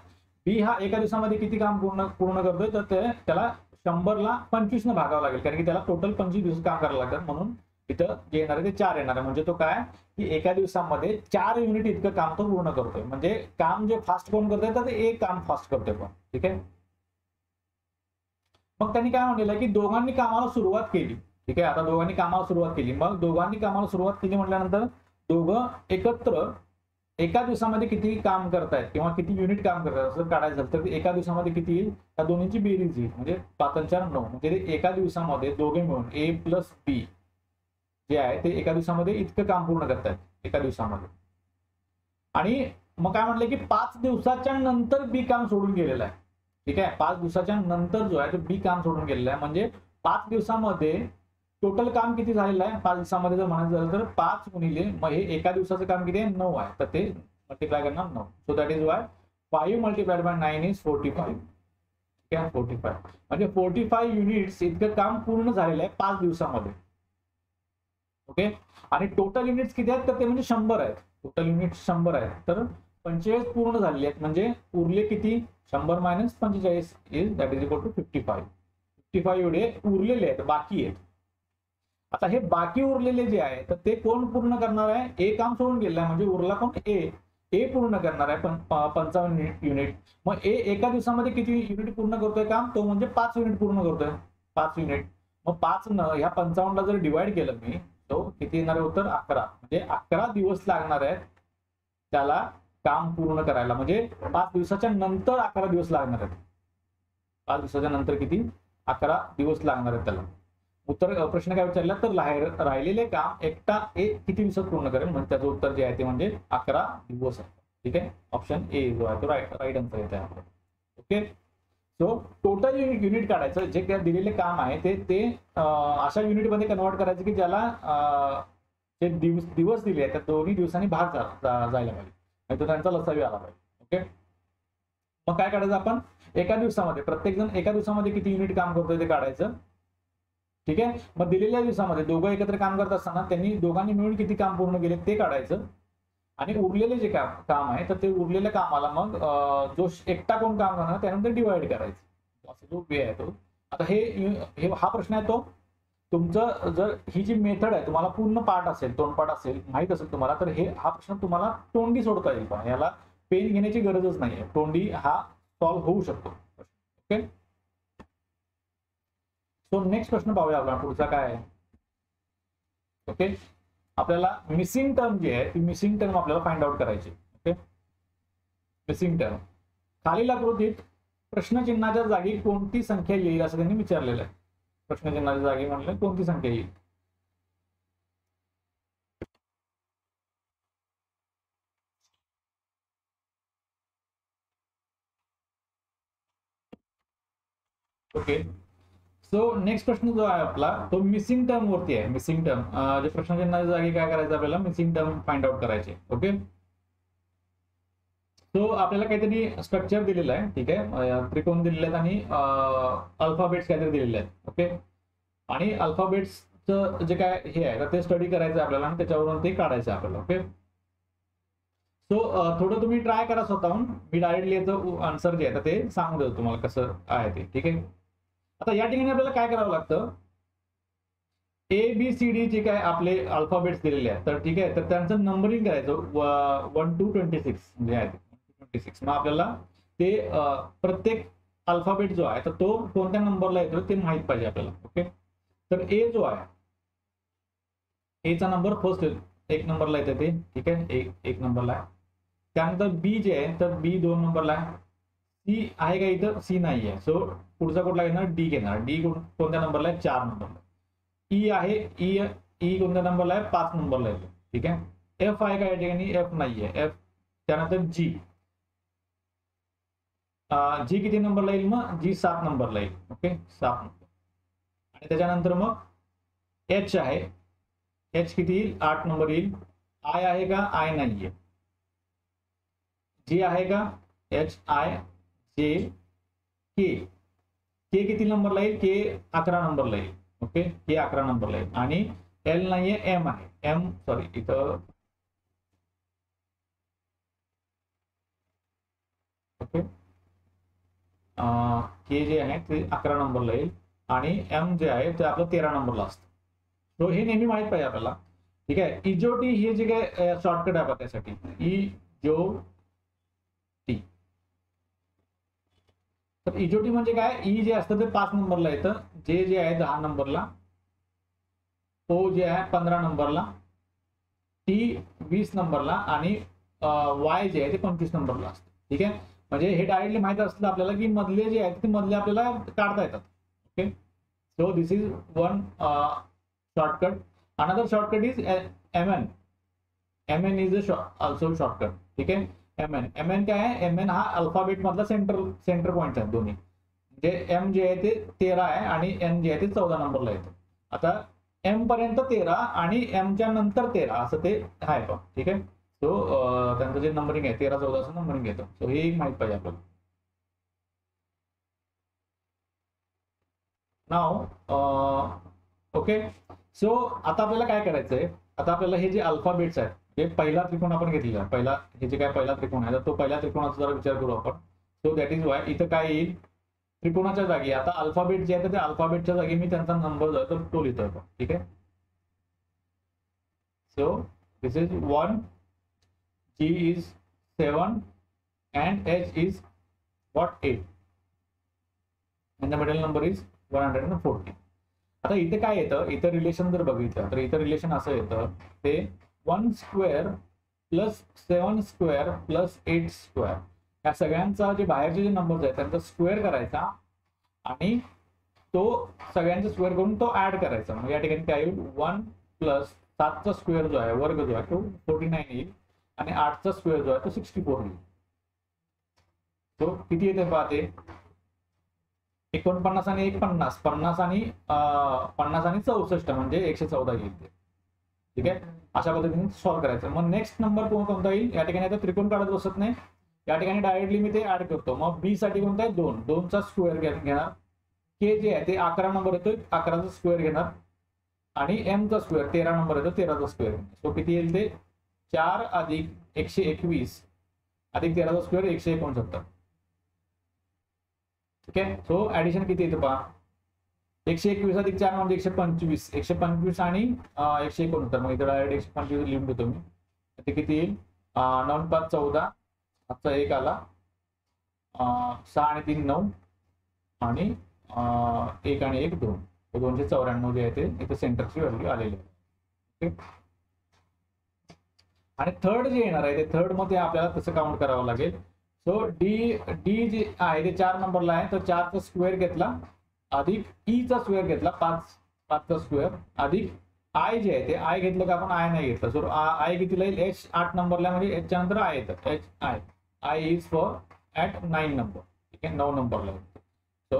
बी हा एका दिवसामध्ये किती काम पूर्ण करतोय, तर त्याला 100 ला 25 ने भागावं लागेल, कारण की त्याला टोटल 25 दिवस काम करावं लागेल. म्हणून इथं जे येणार आहे ते 4 येणार आहे. म्हणजे तो काय की एका दिवसामध्ये 4 युनिट इतकं काम तो पूर्ण करतोय. म्हणजे काम जे फास्ट कोण करतोय तर ते एक काम फास्ट करतोय पण, ठीक आहे. मग त्यांनी काय म्हणलेलं की दोघांनी कामाला सुरुवात केली, ठीक आहे. आता दोघांनी कामाला सुरुवात केली, मग दोघांनी कामाला सुरुवात केली म्हटल्यानंतर दोघं एकत्र एका दिवसामध्ये किती काम करतायत किंवा किती युनिट काम करतात असं काढायचं झालं तर एका दिवसामध्ये किती येईल, त्या दोन्हीची बेरीज येईल. म्हणजे 5 आणि 4 9, म्हणजे एका दिवसामध्ये दोघे मिळून ए प्लस बी जे आहे ते एका दिवसामध्ये इतकं काम पूर्ण करतायत एका दिवसामध्ये. आणि मग काय म्हटलं की 5 दिवसाच्या नंतर बी काम सोडून गेलेलं आहे, ठीक आहे. 5 दिवसाच्या नंतर जो आहे तो बी काम सोडून गेलेला आहे. म्हणजे 5 दिवसामध्ये टोटल काम किती झालेलं आहे, 5 दिवसामध्ये जर म्हणायचं झालं तर 5 गुणिले मग हे एका दिवसाचं काम किती आहे 9 आहे, तर ते मल्टिप्लाय करणार 9. So that is Y 5 multiplied by 9 is 45, ठीक आहे. 45 म्हणजे 45 युनिट्स इतकं काम पूर्ण झालेलं आहे 5 दिवसामध्ये. ओके, आणि टोटल युनिट्स किती आहेत तर ते म्हणजे 100 आहेत. टोटल युनिट्स 100 आहेत, तर 45 पूर्ण झालेले आहेत. म्हणजे उरले किती, 100 minus 45 is that is equal to 55. 55 एवढे उरलेले आहेत, बाकी आहेत. आता हे बाकी उरलेले जे आहे तर ते कोण पूर्ण करणार आहे, ए काम सोडून गेलेलं आहे म्हणजे उरला कोण, ए पूर्ण करणार आहे 55 युनिट. मग ए एका दिवसामध्ये किती युनिट पूर्ण करतोय काम, तो म्हणजे 5 युनिट पूर्ण करतोय, 5 युनिट. मग 5 न ह्या 55 ला जर डिवाइड केलं मी तो किती येणार आहे उत्तर 11. म्हणजे 11 दिवस लागणार आहेत त्याला काम पूर्ण करायला. म्हणजे 5 दिवसाच्या नंतर 11 दिवस लागणार आहेत. 5 दिवसाच्या नंतर किती 11 दिवस लागणार आहेत त्याला. उत्तर प्रश्न काय विचारला तर राहिलेले काम एकटा किती दिवसात पूर्ण करेल, म्हणजे त्याचं उत्तर जे आहे ते म्हणजे 11 दिवस आहे. ठीक आहे, ऑप्शन ए जो आहे तो राईट आन्सर येत आहे. ओके, सो टोटल युनिट काढायचं, जे काय दिलेले काम आहे ते अशा युनिटमध्ये कन्वर्ट करायचं की ज्याला जे दिवस दिले आहेत त्या दोन्ही दिवसांनी भाग जायला पाहिजे, नाही तर त्यांचा लसावी आला पाहिजे. ओके, मग काय काढायचं आपण एका दिवसामध्ये, प्रत्येक जण एका दिवसामध्ये किती युनिट काम करतोय ते काढायचं. ठीक आहे, मग दिलेल्या दिवसामध्ये दोघं एकत्र काम करत असताना त्यांनी दोघांनी मिळून किती काम पूर्ण केले ते काढायचं. आणि उरलेले जे काम आहे तर ते उरलेल्या कामाला मग जो एकटा कोण काम करणार त्यानंतर डिवाइड करायचं, असा जो वे आहे तो. आता हे हा प्रश्न आहे तो तुमचं, जर ही जी मेथड आहे तुम्हाला पूर्ण पाठ असेल, तोंडपाठ असेल, माहित असेल तुम्हाला, तर हा प्रश्न तुम्हाला तोंडी सोडता येईल. पण याला पेन घेण्याची गरजच नाहीये, तोंडी हा सॉल्व्ह होऊ शकतो. ओके, सो नेक्स्ट प्रश्न पाहूया आपला पुढचा काय आहे. ओके, आपल्याला मिसिंग टर्म जी आहे ती मिसिंग टर्म आपल्याला फाइंड आउट करायची. ओके, मिसिंग टर्म खालील आकृतीत प्रश्नचिन्हाच्या जागी कोणती संख्या येईल असं त्यांनी विचारलेलं आहे. प्रश्नचिन्हाच्या जागी म्हणलं कोणती संख्या येईल. ओके, सो नेक्स्ट प्रश्न जो आहे आपला तो मिसिंग टर्म वरती आहे. मिसिंग टर्म जे प्रश्नचिन्हाच्या जागी काय करायचं आपल्याला मिसिंग टर्म फाइंड आउट करायचे. ओके, सो आपल्याला काहीतरी स्ट्रक्चर दिलेलं आहे. ठीक आहे, त्रिकोण दिलेले आहेत आणि अल्फाबेट्स काहीतरी दिलेले आहेत. ओके, आणि अल्फाबेट्सचं जे काय हे आहे तर ते स्टडी करायचं आपल्याला आणि त्याच्यावरून ते काढायचं आपल्याला. ओके, सो थोडं तुम्ही ट्राय करा स्वतःहून, मी डायरेक्टली याचं आन्सर जे आहे ते सांगून देतो तुम्हाला कसं आहे ते. ठीक आहे, आता या ठिकाणी आपल्याला काय करावं लागतं, ABCD जे काय आपले अल्फाबेट्स दिलेले आहेत तर ठीक आहे, तर त्यांचं नंबरिंग करायचं 1 to 26 जे आहे 26. मग आपल्याला ते प्रत्येक अल्फाबेट जो आहे तर तो कोणत्या नंबरला येतो ते माहित पाहिजे आपल्याला. ओके, तर ए जो आहे एचा नंबर फर्स्ट 1 नंबरला येते ते. ठीक आहे, एक नंबरला आहे. त्यानंतर बी जे आहे तर बी 2 नंबरला आहे. सी आहे का इथं, सी नाही आहे, सो पुढचा कुठला घेणार डी घेणार. डी कोणत्या नंबरला आहे 4 नंबरला. ई आहे, ई कोणत्या नंबरला आहे 5 नंबरला येतो. ठीक आहे, एफ आहे का या ठिकाणी, एफ नाहीये, एफ. त्यानंतर जी किती नंबरला येईल, मग जी 7 नंबरला येईल. Okay, 7 number. आणि त्याच्यानंतर मग एच आहे, एच किती येईल 8 नंबर येईल. आय आहे का, आय नाहीये. जे आहे का, एच आय जे. के किती नंबरला येईल, के 11 नंबरला येईल. ओके, के 11 नंबरला येईल. आणि एल नाहीये, एम आहे, एम सॉरी इथं. ओके, के जे आहे ते 11 नंबरला येईल आणि एम जे आहे ते आपलं 13 नंबरला असतं. तो हे नेहमी माहित पाहिजे आपल्याला. ठीक आहे, इजोटी हे जे काय शॉर्टकट आहे त्यासाठी, इजोटी. तर इजोटी म्हणजे काय, ई जे असतं ते 5 नंबरला येतं, जे आहे 10 नंबरला, ओ जे आहे 15 नंबरला, टी 20 नंबरला आणि वाय जे आहे ते 25 नंबरला असतं. ठीक आहे, म्हणजे हे डायरेक्टली माहित असलं आपल्याला की मधले जे आहेत ते मधले आपल्याला काढता येतात. Okay, so this is one shortcut. Another shortcut is MN. MN is also shortcut. ठीक आहे, MN काय आहे, MN हा अल्फाबेट मधला सेंटर पॉइंट आहे दोन्ही. म्हणजे एम जे आहे ते 13 आहे आणि एन जे आहे ते 14 नंबरला येतं. आता एम पर्यंत 13 आणि एमच्या नंतर 13 असं ते आहे पण. ठीक आहे, सो त्यांचं जे नंबरिंग आहे 13 14 असं नंबरिंग येतं. सो हे माहित पाहिजे आपल्याला. नाव ओके, सो आता आपल्याला काय करायचंय, आता आपल्याला हे जे अल्फाबेट्स आहेत ते पहिला त्रिकोण आपण घेतलेला आहे. हे जे काय पहिला त्रिकोण आहे तर तो पहिल्या त्रिकोणाचा जरा विचार करू आपण. सो दॅट इज वाय इथं काय येईल, त्रिकोणाच्या जागी आता अल्फाबेट जे आहे तर त्या अल्फाबेटच्या जागी मी त्यांचा नंबर जो आहे तर तो लिहितोय. ठीक आहे, so this is 1, G is 7 and H is what 8 and the middle number is 140. आता इथे काय येतं, इथं रिलेशन जर बघितलं तर इथं रिलेशन असं येतं ते 1 square plus 7 square plus 8 square या सगळ्यांचा जे बाहेरचे जे नंबर्स आहेत त्यांचा स्क्वेअर करायचा आणि तो सगळ्यांचा स्क्वेअर करून तो ऍड करायचा. मग या ठिकाणी काय येईल 1 प्लस 7चा स्क्वेअर जो आहे वर्ग जो आहे तो 49 येईल आणि 8चा स्क्वेअर जो आहे तो 64 येईल. तो किती येते पाहते 49 आणि 1 50 50 आणि 64 म्हणजे 114 येईल ते. ठीक आहे, अशा पद्धतीने सॉल्व्ह करायचं. मग नेक्स्ट नंबर कोणता येईल या ठिकाणी आता त्रिकोण काढत बसत नाही, या ठिकाणी डायरेक्टली मी ते ऍड करतो. मग बी साठी कोणता आहे 2 2चा स्क्वेअर घेणार. के जे आहे ते 11 नंबर येतो 11चा स्क्वेअर घेणार आणि एम चा स्क्वेअर 13 नंबर येतो 13चा स्क्वेअर घेणार. सो किती येईल ते 4 अधिक 121 अधिक 13चा स्क्वेअर 169. ठीक आहे, सो ऍडिशन किती येतं पहा 121 अधिक 4 म्हणजे 125 125 आणि 169. मग इथं डायरेक्ट 125 लिहून देतो मी. ते किती येईल 9 5 14 आजचा 1 आला 6 आणि 3 9 आणि 1 आणि 1 2 294 जे आहे ते इथे सेंटरची व्हॅल्यू आलेली आहे. आणि थर्ड जे येणार आहे ते थर्ड मध्ये आपल्याला तसं काउंट करावं लागेल. सो डी जे आहे ते 4 नंबरला आहे, तर 4चा स्क्वेअर घेतला अधिक ईचा स्क्वेअर घेतला 5चा स्क्वेअर अधिक आय जे आहे ते आय घेतलं का आपण आय नाही घेतलं. सो आय कितीला येईल एच 8 नंबरला म्हणजे एचच्या नंतर आय येतं H I I is for at 9 number. ठीक आहे 9 नंबरला. सो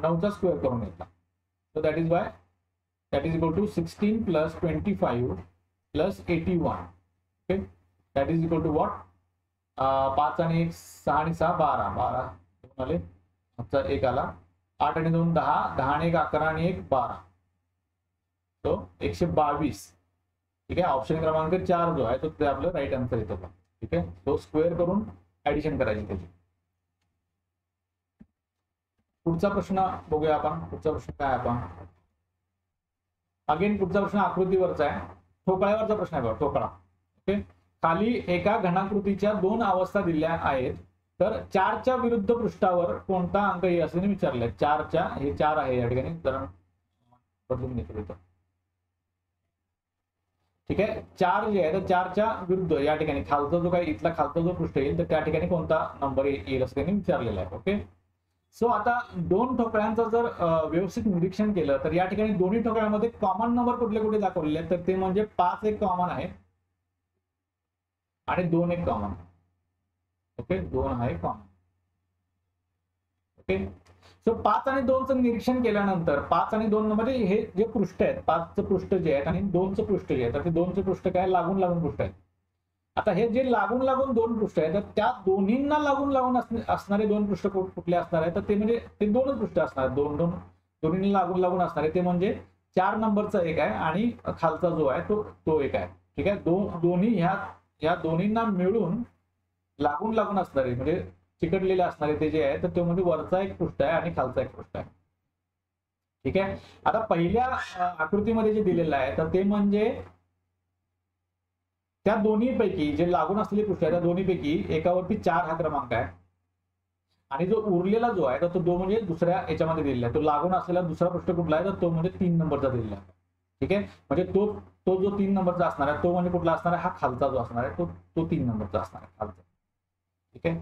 9चा स्क्वेअर करून घेतला. So that is why that is equal to 16 plus 25 plus 81. Okay that is equal to what 5 आणि 1 6 आणि 6 12 12 आले आजचा 1 आला 8 आणि 2 10 10 आणि 1 11 आणि 1 12. तो 122. ठीक आहे, ऑप्शन क्रमांक 4 जो आहे तो ते आपलं राईट आन्सर येतो. ठीक आहे, तो स्क्वेअर करून ऍडिशन करायची त्याची. पुढचा प्रश्न बघूया आपण. पुढचा प्रश्न काय आपण अगेन पुढचा प्रश्न आकृतीवरचा आहे, ठोकळ्यावरचा प्रश्न आहे बघा ठोकळा. ओके, खाली एका घनाकृतीच्या 2 अवस्था दिल्या आहेत, तर 4च्या विरुद्ध पृष्ठावर कोणता अंक येईल असं विचारलंय. 4च्या हे 4 आहे या ठिकाणी जरा बदलून घेतो इथं. ठीक आहे, 4 जे आहे तर 4च्या विरुद्ध या ठिकाणी खालचा जो काही इथला खालचा जो पृष्ठ येईल तर त्या ठिकाणी कोणता नंबर येईल असं त्यांनी विचारलेला आहे. ओके, सो आता 2 ठोकळ्यांचं जर व्यवस्थित निरीक्षण केलं तर या ठिकाणी दोन्ही ठोकळ्यांमध्ये कॉमन नंबर कुठले कुठे दाखवलेले आहेत, तर ते म्हणजे 5 एक कॉमन आहे आणि 2 एक कॉमन. ओके 2 आहे कॉमन. ओके, सो 5 आणि 2चं निरीक्षण केल्यानंतर 5 आणि 2 म्हणजे हे जे पृष्ठ आहेत 5चं पृष्ठ जे आहेत आणि 2चं पृष्ठ जे आहे तर ते 2चे पृष्ठ काय लागून लागून पृष्ठ आहेत. आता हे जे लागून लागून 2 पृष्ठ आहेत तर त्या दोन्हींना लागून लागून असणारे 2 पृष्ठ कुठले असणार आहेत, तर ते म्हणजे ते 2च पृष्ठ असणार आहेत. दोन्हींना लागून लागून असणारे ते म्हणजे 4 नंबरचा एक आहे आणि खालचा जो आहे तो एक आहे. ठीक आहे, दोन्ही ह्या दोन्हींना मिळून लागून लागून असणारे म्हणजे चिकटलेले असणारे ते जे आहे तर तो म्हणजे वरचा एक पृष्ठ आहे आणि खालचा एक पृष्ठ आहे. ठीक आहे, आता पहिल्या आकृतीमध्ये जे दिलेलं आहे तर ते म्हणजे त्या दोन्हीपैकी जे लागून असलेले पृष्ठ आहे त्या दोन्हीपैकी एकावरती 4 हा क्रमांक आहे आणि जो उरलेला जो आहे तर तो म्हणजे दुसऱ्या याच्यामध्ये दिलेला आहे. तो लागून असलेला दुसरा पृष्ठ कुठला आहे तर तो म्हणजे 3 नंबरचा दिलेला आहे. ठीक आहे, म्हणजे तो जो 3 नंबरचा असणार आहे तो म्हणजे कुठला असणार आहे हा खालचा जो असणार आहे तो 3 नंबरचा असणार आहे खालचा. ठीक आहे,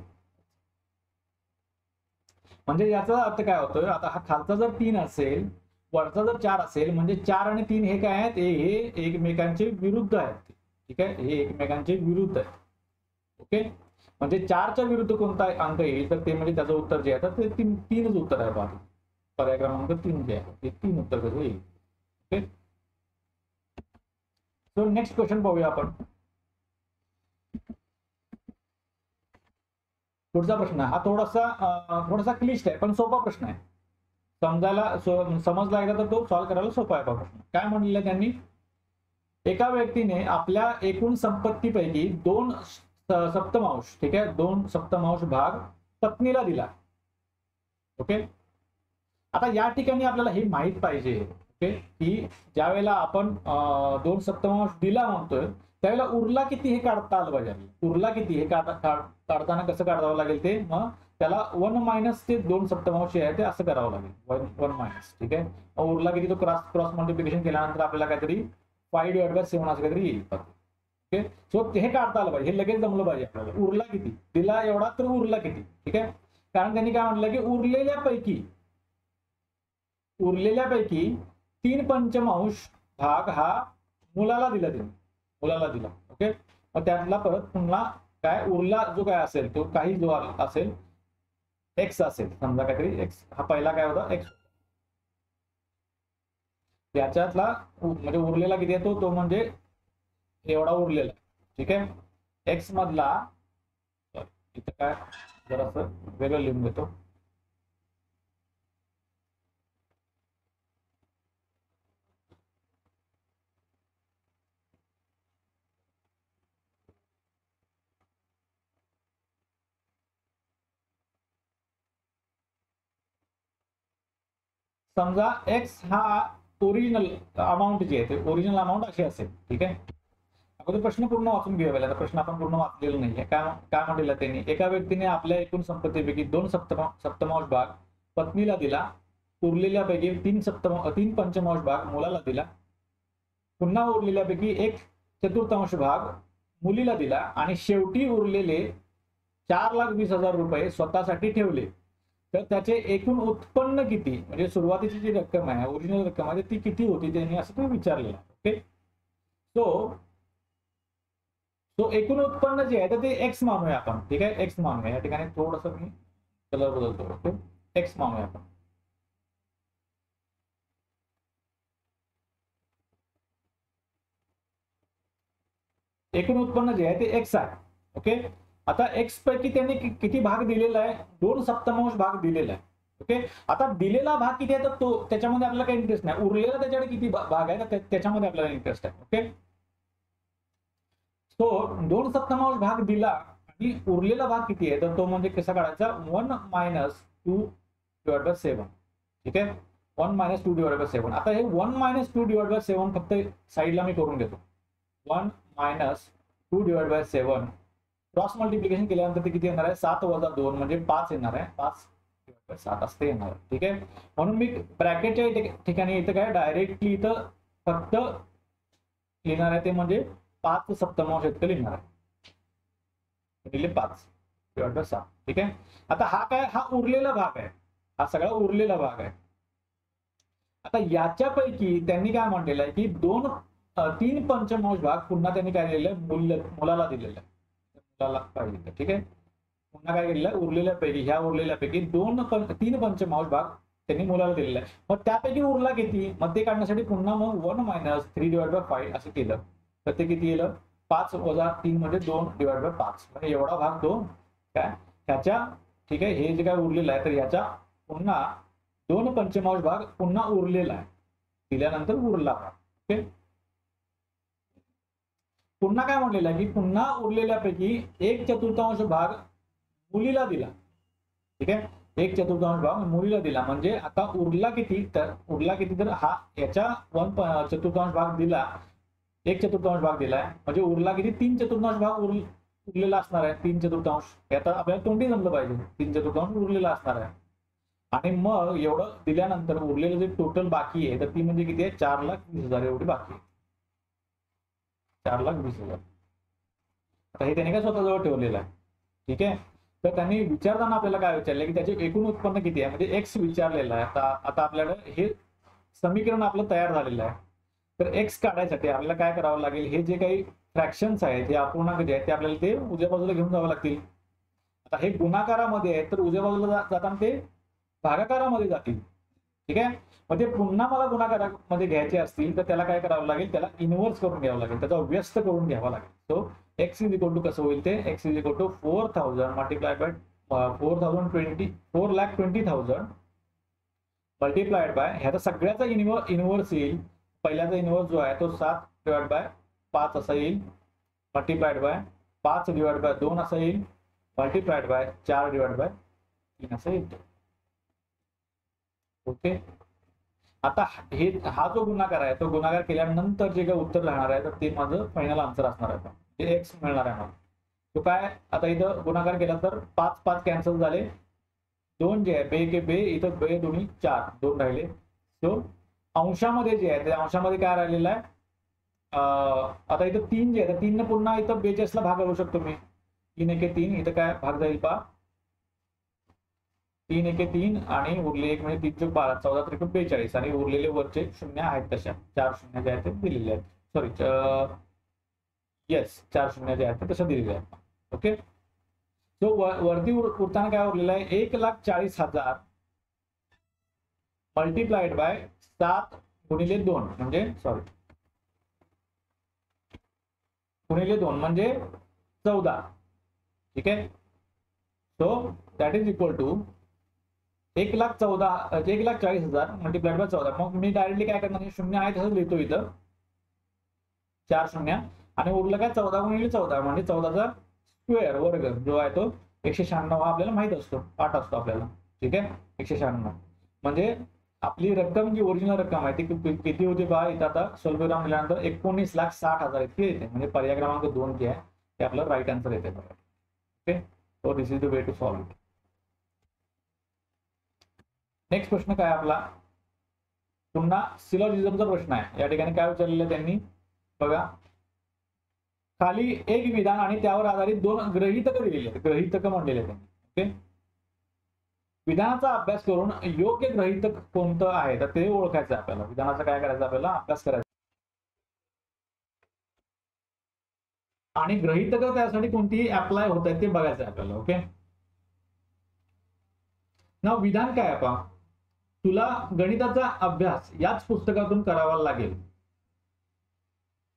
म्हणजे याचा अर्थ काय होतोय आता हा खालचा जर 3 असेल वरचा जर 4 असेल म्हणजे 4 आणि 3 हे काय आहेत हे एकमेकांचे विरुद्ध आहेत. ठीक आहे, हे एकमेकांचे विरुद्ध आहे. ओके, म्हणजे 4च्या विरुद्ध कोणता अंक येईल तर ते म्हणजे त्याचं उत्तर जे आहे तर ते 3च उत्तर आहे. बाकी पर्याय क्रमांक 3 जे आहे ते 3 उत्तर कसं येईल. ओके, सो नेक्स्ट क्वेश्चन पाहूया आपण. पुढचा प्रश्न हा थोडासा क्लिष्ट आहे पण सोपा प्रश्न आहे. समजला एकदा तर तो सॉल्व्ह करायला सोपा आहे. प्रश्न काय म्हणलेलं त्यांनी, एका व्यक्तीने आपल्या एकूण संपत्तीपैकी 2 सप्तमांश ठीक आहे 2 सप्तमांश भाग पत्नीला दिला. ओके, आता या ठिकाणी आपल्याला हे माहित पाहिजे ओके की ज्या वेळेला आपण 2 सप्तमांश दिला म्हणतोय त्यावेळेला उरला किती हे काढता आलं पाहिजे. उरला किती हे काढताना कसं काढावं लागेल ते मग त्याला 1 मायनस ते 2 सप्तमांश आहे ते असं करावं लागेल 1 मायनस. ठीक आहे, उरला किती तो क्रॉस मल्टिप्लिकेशन केल्यानंतर आपल्याला काहीतरी 5/7 असं काहीतरी येईल. ओके, सो हे काढता आलं पाहिजे, हे लगेच जमलं पाहिजे आपल्याला. उरला किती दिला एवढा तर उरला किती. ठीक आहे, कारण त्यांनी काय म्हटलं की उरलेल्या पैकी उरलेल्यापैकी 3/5 भाग हा मुलाला दिला त्यांनी, मुलाला दिला. ओके, मग त्यातला परत पुन्हा काय उरला जो काय असेल तो काही जो असेल एक्स असेल, समजा काहीतरी एक्स, हा पहिला काय होता एक्स, याच्यातला म्हणजे उरलेला किती येतो तो म्हणजे एवढा उरलेला. ठीक आहे, एक्स मधला इथं काय जरासं वेगळं लिहून देतो. समजा एक्स हा ओरिजिनल अमाऊंट जी आहे ते ओरिजिनल अमाऊंट अशी असेल. ठीक आहे, अगोदर प्रश्न पूर्ण वाचून घेऊया. पहिला प्रश्न आपण पूर्ण वाचलेला नाहीये. काय काय म्हटलेलं त्यांनी, एका व्यक्तीने आपल्या एकूण संपत्तीपैकी 2/7 भाग पत्नीला दिला, उरलेल्यापैकी 3/5 भाग मुलाला दिला, पुन्हा उरलेल्यापैकी 1/4 भाग मुलीला दिला आणि शेवटी उरलेले 4,20,000 रुपये स्वतःसाठी ठेवले. तर त्याचे एकूण उत्पन्न किती, म्हणजे सुरुवातीची जी रक्कम आहे ओरिजिनल रक्कम आहे ती किती होती त्यांनी असं तुम्ही विचारलेलं. ओके, सो एकूण उत्पन्न जे आहे तर ते एक्स मानूया आपण. ठीक आहे, एक्स मानूया. या ठिकाणी थोडस मी कलर बदलतो. ओके, एक्स मानूया आपण. एकूण उत्पन्न जे आहे ते एक्स आहे. ओके, आता एक्स पैकी त्यांनी किती भाग दिलेला आहे, 2/7 भाग दिलेला आहे. ओके, आता दिलेला भाग किती आहे तर तो त्याच्यामध्ये आपल्याला काही इंटरेस्ट नाही, उरलेला त्याच्याकडे किती भाग आहे तर त्याच्यामध्ये आपल्याला इंटरेस्ट आहे. ओके, तो 2/7 भाग दिला आणि उरलेला भाग किती आहे तर तो म्हणजे कसा काढायचा, 1 - 2/7. ठीक आहे, 1 - 2/7. आता हे 1 - 2/7 फक्त साईडला मी करून घेतो. 1 - 2/7 क्रॉस मल्टिप्लिकेशन केल्यानंतर ते किती येणार आहे, 7 - 2 म्हणजे 5 येणार आहे. 5/7 असते येणार आहे. ठीक आहे, म्हणून मी ब्रॅकेटच्या ठिकाणी इथं काय डायरेक्टली इथं फक्त लिहिणार आहे ते म्हणजे 5/7 इतकं लिहिणार आहे. 5/7. ठीक आहे, आता हा काय, हा उरलेला भाग आहे, हा सगळा उरलेला भाग आहे. आता याच्यापैकी त्यांनी काय म्हटलेलं आहे की 3/5 भाग पुन्हा त्यांनी काय दिलेलं आहे, मुलाला दिलेलं आहे, मुलाला पाहिजे. ठीक आहे, पुन्हा काय केलेलं आहे, उरलेल्यापैकी ह्या उरलेल्यापैकी 3/5 भाग त्यांनी मुलाला दिलेला आहे. मग त्यापैकी उरला किती, मग ते काढण्यासाठी पुन्हा मग 1 - 3/5 असं केलं तर ते किती येईल, 5 - 3 म्हणजे 2/5. म्हणजे एवढा भाग तो काय ह्याच्या. ठीक आहे, हे जे काय उरलेलं आहे तर ह्याच्या पुन्हा 2/5 भाग पुन्हा उरलेला आहे, दिल्यानंतर उरला भाग. ओके, पुन्हा काय म्हटलेलं आहे की पुन्हा उरलेल्यापैकी 1/4 भाग मुलीला दिला. ठीक आहे, 1/4 भाग मुलीला दिला म्हणजे आता उरला किती तर हा याच्या 1/4 भाग दिला, 1/4 भाग दिलाय म्हणजे उरला किती, 3/4 भाग उरलेला असणार आहे. 3/4 आता आपल्याला तोंडी जमलं पाहिजे, 3/4 उरलेला असणार आहे. आणि मग एवढं दिल्यानंतर उरलेलं जे टोटल बाकी आहे तर ती म्हणजे किती आहे, 4,20,000 एवढी बाकी आहे. 4,20,000. आता हे त्याने काय स्वतःजवळ ठेवलेलं आहे. ठीक आहे, तर त्यांनी विचारताना आपल्याला काय विचारलं की त्याचे एकूण उत्पन्न किती आहे, म्हणजे एक्स विचारलेलं आहे. आता आपल्याला हे समीकरण आपलं तयार झालेलं आहे. तर एक्स काढायसाठी आपल्याला काय करावं लागेल, हे जे काही फ्रॅक्शन्स आहेत, हे अपूर्णांक जे आहेत ते आपल्याला ते उजव्या बाजूला घेऊन जावं लागतील. आता हे गुणाकारामध्ये आहे तर उजव्या बाजूला जाताना ते भागाकारामध्ये जातील. ठीक आहे, मग ते पुन्हा मला गुणाकारामध्ये घ्यायचे असतील तर त्याला काय करावं लागेल, त्याला इन्व्हर्स करून घ्यावं लागेल, त्याचा व्यस्त करून घ्यावा लागेल. So X is equal to कसं होईल ते, X is equal to 4,000 multiplied by 4,20,000 multiplied by ह्याचा सगळ्याचा इन्व्हर्स येईल. पहिल्याचा इन्व्हर्स जो आहे तो 7/5 असा येईल, मल्टिप्लाइड बाय 5/2 असा येईल, मल्टिप्लाइड बाय 4/3 असा येईल. ओके, आता हा जो गुणाकार आहे तो गुणाकार केल्यानंतर जे काही उत्तर राहणार आहे तर ते माझं फायनल आन्सर असणार आहे, ते एक्स मिळणार आहे मला. तो काय, आता इथं गुणाकार केला तर 5 कॅन्सल झाले, 2 जे आहे बे के बे, इथं बे दोन्ही 4, 2 राहिले. सो अंशामध्ये जे आहे ते अंशामध्ये काय राहिलेलं आहे, आता इथं 3 जे आहे 3 पुन्हा इथं 42 ला भाग करू शकतो मी. 3 × 3 इथं काय भाग जाईल पा, 3 एके 3 आणि उरले एक म्हणजे 3 चौक 12, 14 त्रिक 42 आणि उरलेले वरचे शून्य आहेत तशा 4 शून्य जे आहेत ते दिलेले आहेत. सॉरी येस 4 शून्य जे आहेत ते तशा दिलेले आहेत. ओके, सो वरती उरताना काय उरलेलं आहे 1,40,000 मल्टिप्लाइड बाय 7 गुणिले 2 म्हणजे सॉरी गुणिले 2 म्हणजे 14. ठीक आहे, so that is equal to 1,40,000 multiplied by 14. मग मी डायरेक्टली काय करणार, शून्य आहे तसंच लिहितो इथं 4 शून्य आणि उरलं काय 14 गुणिले 14 म्हणजे 14चा स्क्वेअर वर्ग जो आहे तो 196 हा आपल्याला माहित असतो, पाठ असतो आपल्याला. ठीक आहे, 196 म्हणजे आपली रक्कम जी ओरिजिनल रक्कम आहे ती किती होती बा इथं आता स्वल्पविराम दिल्यानंतर 19,60,000 इतकी येते. म्हणजे पर्याय क्रमांक 2 जे आहे ते आपलं राईट आन्सर येते. Okay, so this is the way to solve it. Next प्रश्न काय आपला, पुन्हा सिलॉजिझमचा प्रश्न आहे. या ठिकाणी काय विचारलेलं त्यांनी बघा, खाली एक विधान आणि त्यावर आधारित 2 गृहीतक दिलेले आहेत. गृहीतक म्हणलेले त्यांनी. ओके, विधानाचा अभ्यास करून योग्य गृहीतक कोणतं आहे तर ते ओळखायचं आपल्याला. विधानाचा काय करायचं आपल्याला अभ्यास करायचा आणि गृहीतक त्यासाठी कोणतीही अप्लाय होत आहेत ते बघायचं आपल्याला. ओके, ना विधान काय आहे, तुला गणिताचा अभ्यास याच पुस्तकातून करावा लागेल.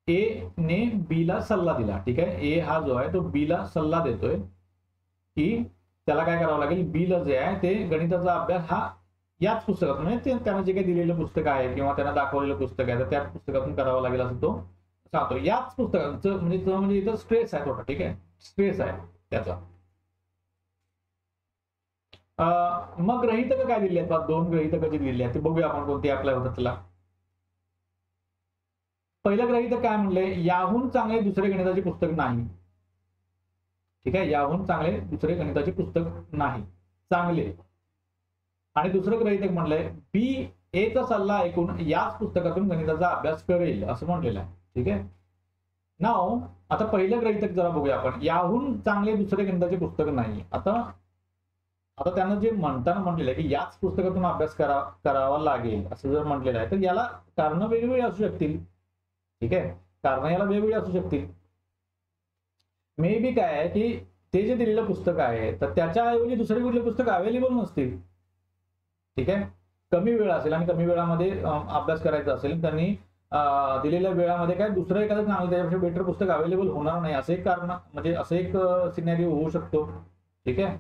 ए ने बी ला सल्ला दिला. ठीक आहे, ए हा जो आहे तो बी ला सल्ला देतोय की त्याला काय करावं लागेल, बी ला जे आहे ते गणिताचा अभ्यास हा याच पुस्तकातून म्हणजे त्यांना जे काही दिलेलं पुस्तक आहे किंवा त्यांना दाखवलेलं पुस्तक आहे तर त्या पुस्तकातून करावं लागेल असं तो सांगतो. याच पुस्तकाचं म्हणजे इथं स्ट्रेस आहे थोडा. ठीक आहे, स्ट्रेस आहे त्याचा. मग गृहीतक काय दिले आहेत, 2 गृहीतक जी दिलेली आहेत ते बघूया आपण कोणती अप्लाय होतात त्याला. पहिलं गृहीतक काय म्हणले, याहून चांगले दुसरे गणिताचे पुस्तक नाही. ठीक आहे, याहून चांगले दुसरे गणिताचे पुस्तक नाही, चांगले. आणि दुसरं गृहीतक म्हणलंय बी ए चा सल्ला ऐकून याच पुस्तकातून गणिताचा अभ्यास करेल असं म्हटलेलं आहे. ठीक आहे, नाव आता पहिलं गृहीतक जरा बघूया आपण, याहून चांगले दुसरे गणिताचे पुस्तक नाही. आता त्यांना जे म्हणताना म्हटलेलं आहे की याच पुस्तकातून अभ्यास करावा लागेल असं जर म्हटलेलं आहे तर याला कारण वेगवेगळी असू शकतील. ठीक आहे, कारण याला वेगवेगळी असू शकतील. मे बी काय आहे की ते जे दिलेलं पुस्तक आहे तर त्याच्याऐवजी दुसरे कुठले पुस्तक अवेलेबल नसतील. ठीक आहे, कमी वेळ असेल आणि कमी वेळामध्ये अभ्यास करायचा असेल, त्यांनी दिलेल्या वेळामध्ये काय दुसरं एखादं चांगलं त्याच्यापेक्षा बेटर पुस्तक अवेलेबल होणार नाही असं एक कारण म्हणजे असं एक सिनेरिओ होऊ शकतो. ठीक आहे,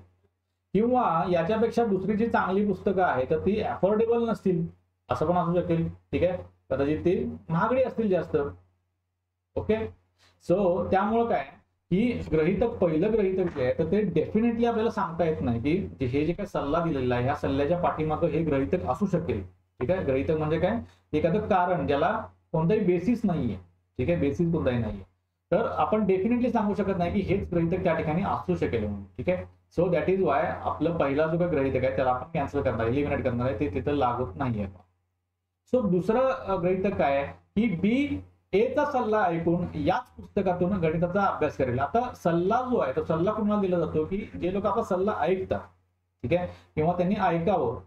किंवा याच्यापेक्षा दुसरी जी चांगली पुस्तकं आहेत तर ती अफोर्डेबल नसतील असं पण असू शकेल. ठीक आहे, कदाचित ती महागडी असतील जास्त. ओके, सो त्यामुळं काय की गृहीतक पहिलं गृहीतक जे आहे तर ते डेफिनेटली आपल्याला सांगता येत नाही की हे जे काही सल्ला दिलेला आहे ह्या सल्ल्याच्या पाठीमागं हे गृहीतक असू शकेल. ठीक आहे, गृहीतक म्हणजे काय, एखादं कारण ज्याला कोणताही बेसिस नाहीये. ठीक आहे, बेसिस कोणताही नाहीये तर आपण डेफिनेटली सांगू शकत नाही की हेच गृहीतक त्या ठिकाणी असू शकेल म्हणून. ठीक आहे, सो दॅट इज वाय आपलं पहिला जो काही गृहीतक आहे त्याला आपण कॅन्सल करणार, एलिमिनेट करणार आहे, ते तिथं लागत नाहीये. सो दुसरं गृहीतक काय आहे की बी ए चा सल्ला ऐकून याच पुस्तकातून गणिताचा अभ्यास करेल. आता सल्ला जो आहे तो सल्ला कुणाला दिला जातो की जे लोक आपला सल्ला ऐकतात. ठीक आहे, किंवा त्यांनी ऐकावं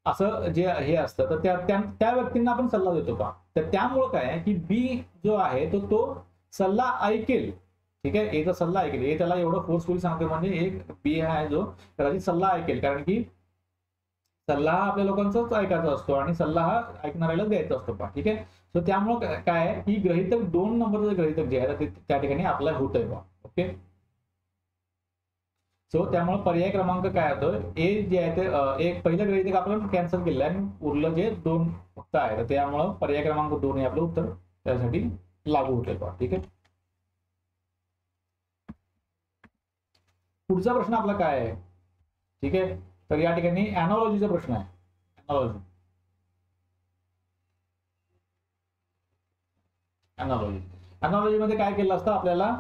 असं जे हे असतं तर त्या व्यक्तींना आपण सल्ला देतो का. तर त्यामुळं काय आहे की बी जो आहे तो सल्ला ऐकेल. ठीक आहे, एचा सल्ला ऐकेल. हे त्याला एवढं फोर्सफुली सांगतो म्हणजे एक बी आहे जो कदाचित सल्ला ऐकेल, कारण की सल्ला हा आपल्या लोकांचाच ऐकायचा असतो आणि सल्ला हा ऐकणाऱ्याला द्यायचा असतो. ठीक आहे, सो त्यामुळे काय आहे की गृहीतक 2 नंबरचं गृहीतक जे आहे ते त्या ठिकाणी अप्लाय होत आहे. ओके, सो त्यामुळे पर्याय क्रमांक काय होतं, ए जे आहे ते एक पहिलं गृहीतक आपण कॅन्सल केलं आणि उरलं जे 2 फक्त आहे तर त्यामुळं पर्याय क्रमांक 2 हे आपलं उत्तर त्यासाठी लागू होते. ठीक आहे, पुढचा प्रश्न आपला काय आहे. ठीक आहे, तर या ठिकाणी अॅनालॉजीचा प्रश्न आहे. अॅनालॉजी मध्ये काय केलं असतं, आपल्याला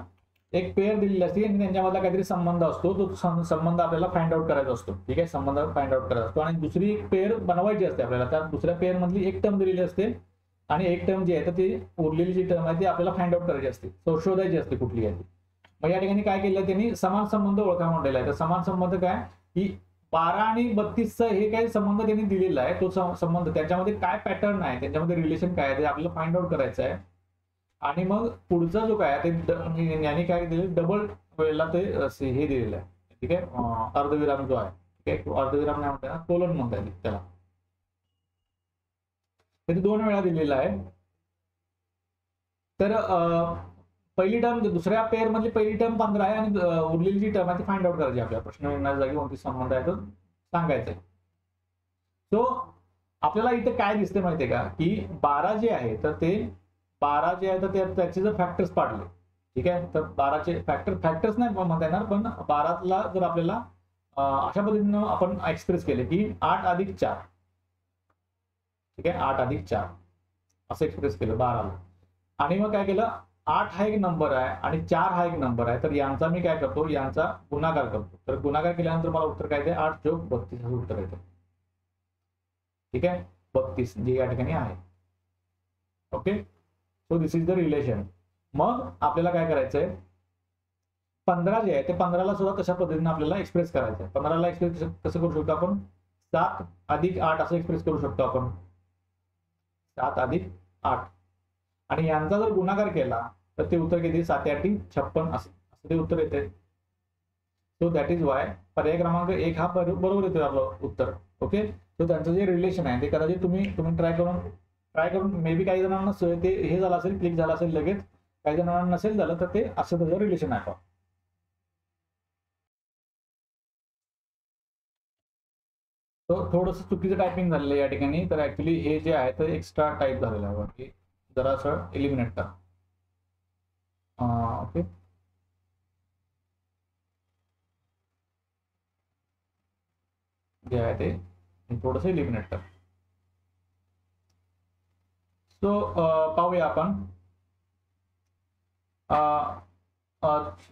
एक पेअर दिलेली असते आणि त्यांच्यामधला काहीतरी संबंध असतो, तो संबंध आपल्याला फाइंड आउट करायचा असतो. ठीक आहे, संबंध फाइंड आउट करायचा असतो आणि दुसरी एक पेअर बनवायची असते आपल्याला. त्या दुसऱ्या पेअर मधली एक टर्म दिलेली असते आणि एक टर्म जी आहे तर ती उरलेली जी टर्म आहे ती आपल्याला फाइंड आउट करायची असते, शोधायची असते कुठली आहे ती. मग या ठिकाणी काय केलं त्यांनी, समान संबंध ओळखा म्हटलेला आहे. तर समान संबंध काय की 12 आणि 32चा हे काही संबंध त्यांनी दिलेला आहे, तो संबंध त्याच्यामध्ये काय पॅटर्न आहे, त्याच्यामध्ये रिलेशन काय आहे ते आपल्याला फाइंड आउट करायचं आहे. आणि मग पुढचा जो काय आहे ते यांनी काय दिलेलं, डबल वेळेला ते हे दिलेलं आहे. ठीक आहे, अर्धविराम जो आहे, ठीक आहे, अर्धविराम नाही म्हणतात ना, कोलन म्हणतात त्याला, ते 2 वेळा दिलेला आहे. तर पहिली टर्म, दुसऱ्या पेअर मधली पहिली टर्म 15 आहे आणि उरलेली जी टर्म आहे ती फाइंड आउट करायची. आपल्या प्रश्न विचारण्याच्या जागी कोणती संबंध आहे तो सांगायचं आहे. सो आपल्याला इथे काय दिसते माहितीये का, की 12 जे आहे तर ते 12 जे आहे तर त्याचे जर फॅक्टर्स पाडले, ठीक आहे, तर 12चे फॅक्टर्स नाही म्हणता येणार, पण 12ला जर आपल्याला अशा पद्धतीनं आपण एक्सप्रेस केले की 8 अधिक 4, ठीक आहे, 8 अधिक 4 असं एक्सप्रेस केलं 12ला. आणि मग काय केलं, 8 हा एक नंबर आहे आणि 4 हा एक नंबर आहे, तर यांचा मी काय करतो, यांचा गुणाकार करतो. तर गुणाकार केल्यानंतर मला उत्तर काय येते, 8 + 32 असं उत्तर येते. ठीक आहे, 32 जे या ठिकाणी आहे. Okay, so this is the relation. मग आपल्याला काय करायचंय, 15 जे आहे ते 15ला सुद्धा तशा पद्धतीने आपल्याला एक्सप्रेस करायचं आहे. 15ला एक्सप्रेस कसं करू शकतो आपण, 7 अधिक 8 असं एक्सप्रेस करू शकतो आपण, 7 अधिक 8. आणि यांचा जर गुणाकार केला तर ते उत्तर किती, 7 × 8 = 56 असं ते उत्तर येते. सो दॅट इज वाय पर्याय क्रमांक 1 हा बरोबर येतो आपलं उत्तर. ओके, सो त्यांचं जे रिलेशन आहे ते कदाचित तुम्ही ट्राय करून मे बी काही जणांना ते हे झालं असेल, क्लिक झालं असेल लगेच, काही जणांना नसेल झालं तर ते असं त्याचं रिलेशन आहे. तो थोडंसं चुकीचं टायपिंग झालेलं आहे या ठिकाणी, तर ऍक्च्युली हे जे आहे ते एक्स्ट्रा टाईप झालेलं आहे, की जरासं एलिमिनेट करा. ओके, जे आहे ते थोडंसं एलिमिनेट करा. सो पाहूया आपण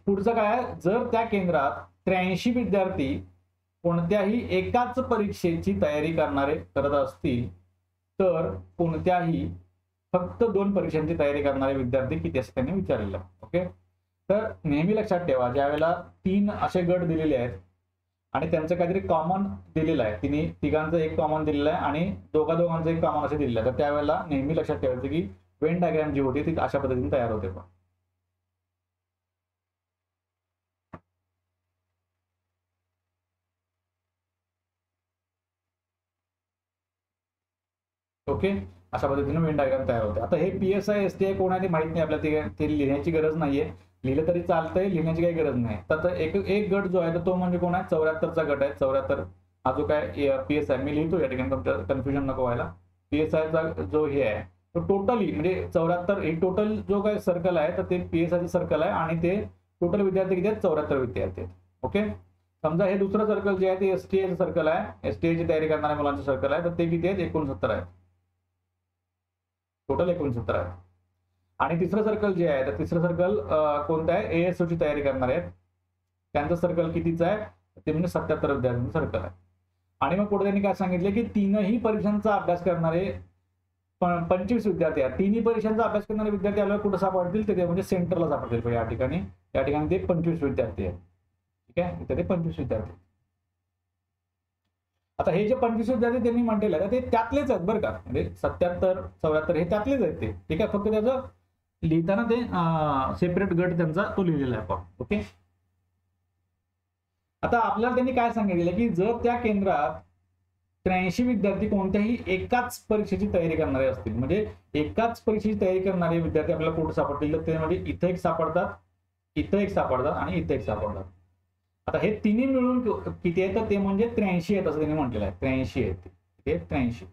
पुढचं काय आहे. जर त्या केंद्रात 83 विद्यार्थी कोणत्याही एकाच परीक्षेची तयारी करत असतील तर कोणत्याही फक्त 2 परीक्षांची तयारी करणारे विद्यार्थी किती असं त्यांनी विचारलेलं. ओके, तर नेहमी लक्षात ठेवा, ज्या वेळेला 3 असे गट दिलेले आहेत आणि त्यांचं काहीतरी कॉमन दिलेलं आहे, तिघांचं एक कॉमन दिलेलं आहे आणि दोघांचं एक कॉमन असे दिलेलं आहे, तर त्यावेळेला नेहमी लक्षात ठेवायचं की वेन डायग्राम जी होती ती अशा पद्धतीने तयार होते. पण ओके, अशा पद्धतीने वेन डायग्राम तयार होते. आता हे PSI STI कोण आहे ते माहित नाही आपल्याला, ते लिहिण्याची गरज नाहीये, लिहिलं तरी चालतंय, लिहिण्याची काही गरज नाही. तर एक गट जो आहे तर तो म्हणजे कोण आहे, 74चा गट आहे. 74 हा जो काय PSI मी लिहितो या ठिकाणी, तुमचं कन्फ्युजन नको व्हायला. PSIचा जो हे आहे तो टोटली म्हणजे 74 हे टोटल जो काय सर्कल आहे तर ते PSIचं सर्कल आहे आणि ते टोटल विद्यार्थी किती आहेत, 74 विद्यार्थी आहेत. ओके, समजा हे दुसरं सर्कल जे आहे ते STIचं सर्कल आहे, STIची तयारी करणाऱ्या मुलांचं सर्कल आहे, तर ते किती आहेत, 69 आहेत, टोटल 69 आहे. आणि तिसरं सर्कल जे आहे तर तिसरं सर्कल कोणतं आहे, ASOची तयारी करणार आहेत, त्यांचं सर्कल कितीचं आहे, ते म्हणजे 77 विद्यार्थ्यांचं सर्कल आहे. आणि मग पुढे त्यांनी काय सांगितले की 3ही परीक्षांचा अभ्यास करणारे 25 विद्यार्थी आहेत. 3ही परीक्षांचा अभ्यास करणारे विद्यार्थी आपल्याला कुठे सापडतील, ते म्हणजे सेंटरला सापडतील. या ठिकाणी ते 25 विद्यार्थी आहेत. ठीक आहे, इथे ते 25 विद्यार्थी. आता हे जे 25 विद्यार्थी त्यांनी म्हटलेलं आहे ते त्यातलेच आहेत बरं का, म्हणजे 77 74 हे त्यातलेच आहेत ते. ठीक आहे, फक्त त्याचं लिहिताना ते सेपरेट गट त्यांचा तो लिहिलेला आहे आपण. ओके, आता आपल्याला त्यांनी काय सांगितलेलं की जर त्या केंद्रात 83 विद्यार्थी कोणत्याही एकाच परीक्षेची तयारी करणारे असतील, म्हणजे एकाच परीक्षेची तयारी करणारे विद्यार्थी आपल्याला कुठे सापडतील, तर ते म्हणजे इथं एक सापडतात, इथं एक सापडतात आणि इथं एक सापडतात. आता हे तिन्ही मिळून किती आहे, तर ते म्हणजे 83 आहेत असं त्यांनी म्हटलेलं आहे. 83 आहेत ते 83.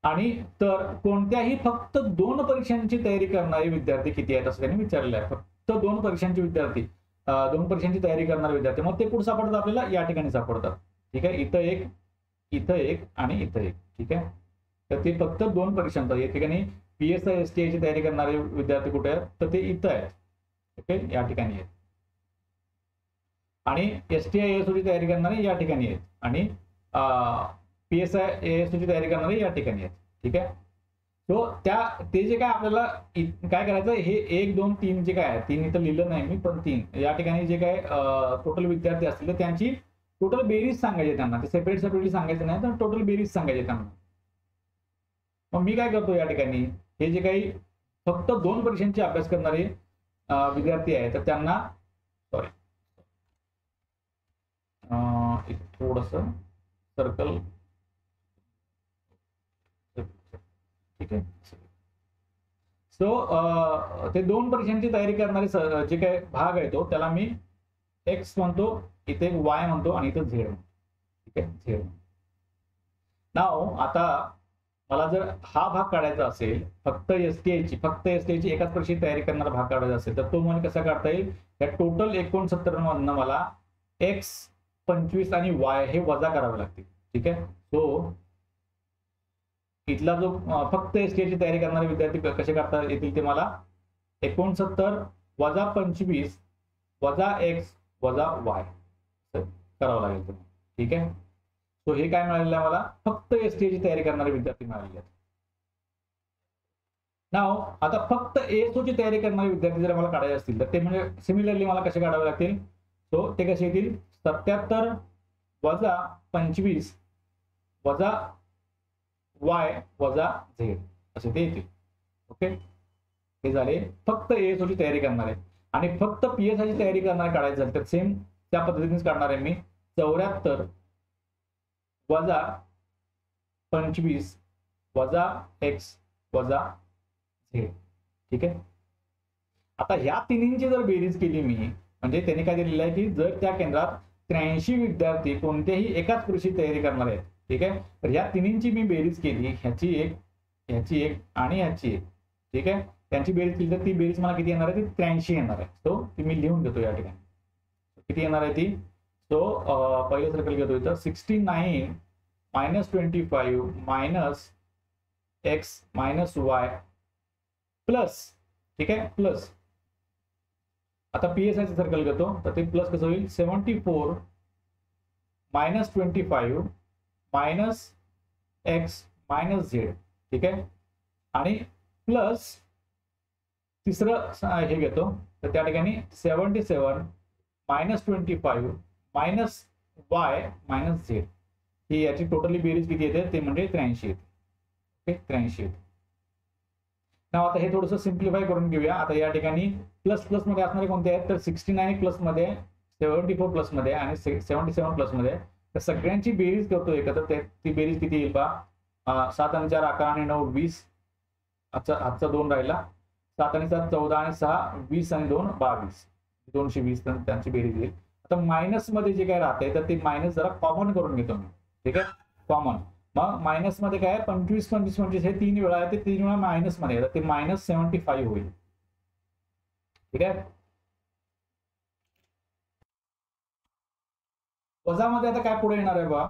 आणि तर कोणत्याही फक्त 2 परीक्षांची तयारी करणारे विद्यार्थी किती आहेत असं त्यांनी विचारलेलं आहे. फक्त 2 परीक्षांची विद्यार्थी 2 परीक्षांची तयारी करणारे विद्यार्थी, मग ते कुठे सापडतात आपल्याला, या ठिकाणी सापडतात. ठीक आहे, इथं एक, इथं एक आणि इथं एक. ठीक आहे, तर ते फक्त 2 परीक्षांचा, या ठिकाणी PSI STIची तयारी करणारे विद्यार्थी कुठे आहेत, तर ते इथं आहेत. ओके, या ठिकाणी आहेत. आणि STI ASOची तयारी करणारे या ठिकाणी आहेत आणि PSI ASOची तयारी करणारे या ठिकाणी आहेत. ठीक आहे, तो ते जे काय आपल्याला काय करायचं, हे 1 2 3 जे काय आहे, 3 इथं लिहिलं नाही मी, पण 3 या ठिकाणी जे काय टोटल विद्यार्थी असतील तर त्यांची टोटल बेरीज सांगायची त्यांना. ते सेपरेटली सांगायचं नाही, तर टोटल बेरीज सांगायची त्यांना. मग मी काय करतो या ठिकाणी, हे जे काही फक्त 2 परीक्षांचे अभ्यास करणारे विद्यार्थी आहेत तर त्यांना सॉरी थोडस सर्कल, ठीक आहे. सो ते 2 परीक्षांची तयारी करणारे जे काही भाग आहे तो त्याला मी एक्स म्हणतो, इथे वाय म्हणतो आणि इथे झेड म्हणतो. ठीक आहे, झेड. नाव आता मला जर हा भाग काढायचा असेल, फक्त एसटीआयची एकाच परीक्षेची तयारी करणारा भाग काढायचा असेल तर तो मला कसा काढता येईल, या टोटल 69 मधनं मला एक्स 25 आणि वाय हे वजा करावे लागतील. ठीक आहे. सो इथला जो फक्त एसटीआयची तयारी करणारे विद्यार्थी कसे करता येतील ते मला 69 वजा 25 वजा एक्स वजा वाय करावं लागेल. ठीक आहे. सो हे काय मिळालेलं आहे मला, फक्त एसटीआयची तयारी करणारे विद्यार्थी मिळालेले आहेत. नाव आता फक्त एएसओची तयारी करणारे विद्यार्थी जर मला काढायचे असतील तर ते म्हणजे सिमिलरली मला कसे काढावे लागतील, सो ते कसे येतील, 77 वजा 25 वजा वाय वजा झेड असे ते येतील. ओके, हे झाले फक्त एएसओची तयारी करणारे. आणि फक्त पीएसआयची तयारी करणारे काढायचे झाले तर सेम त्या पद्धतीनेच काढणार आहे मी. 74 वजा 25 वजा एक्स वजा झेड. ठीक आहे. आता ह्या तिन्हींची जर बेरीज केली मी, म्हणजे त्याने काय दिलेलं आहे की जर त्या केंद्रात 83 विद्यार्थी कोणत्याही एकाच परीक्षेची तयारी करणार आहेत, ठीक आहे, तर ह्या तिन्हींची मी बेरीज केली, ह्याची एक आणि ह्याची एक. ठीक आहे. त्यांची बेरीज केली तर ती बेरीज मला किती येणार आहे, ती 83 येणार आहे. सो ती मी लिहून देतो या ठिकाणी किती येणार आहे ती. सो पहिलं सर्कल घेतो इथं, 69 minus 25 minus x minus Y plus, ठीक आहे, प्लस आता पीएसआयचं सर्कल घेतो तर ते प्लस कसं होईल, 74 minus 25 minus x minus Z. ठीक आहे. आणि प्लस तिसरं हे घेतो तर त्या ठिकाणी 77 minus 25 minus Y minus Z, ही याची टोटली बेरीज किती येते ते म्हणजे 83 येते. ओके, 83 येते. नाव आता हे थोडंसं सिम्प्लिफाय करून घेऊया. आता या ठिकाणी प्लस प्लस मध्ये असणारे कोणते आहेत तर 69 प्लस मध्ये, 74 प्लस मध्ये आणि 77 प्लस मध्ये. तर सगळ्यांची बेरीज करतो एकत्र, ती बेरीज किती येईल पहा. 7 आणि 4 11 आणि 9 20, आजचा 2 राहिला, 7 आणि 7 14 आणि 6 20 आणि 2 22, 220 त्यांची बेरीज येईल. आता मायनस मध्ये जे काय राहते तर ते मायनस जरा कॉमन करून घेतो मी. ठीक आहे, कॉमन. मग मायनस मध्ये काय 25 25 25 हे 3 वेळा आहे, ते 3 वेळा मायनस मध्ये येतात, ते मायनस 75 होईल. ठीक आहे. वजामध्ये आता काय पुढे येणार आहे बा,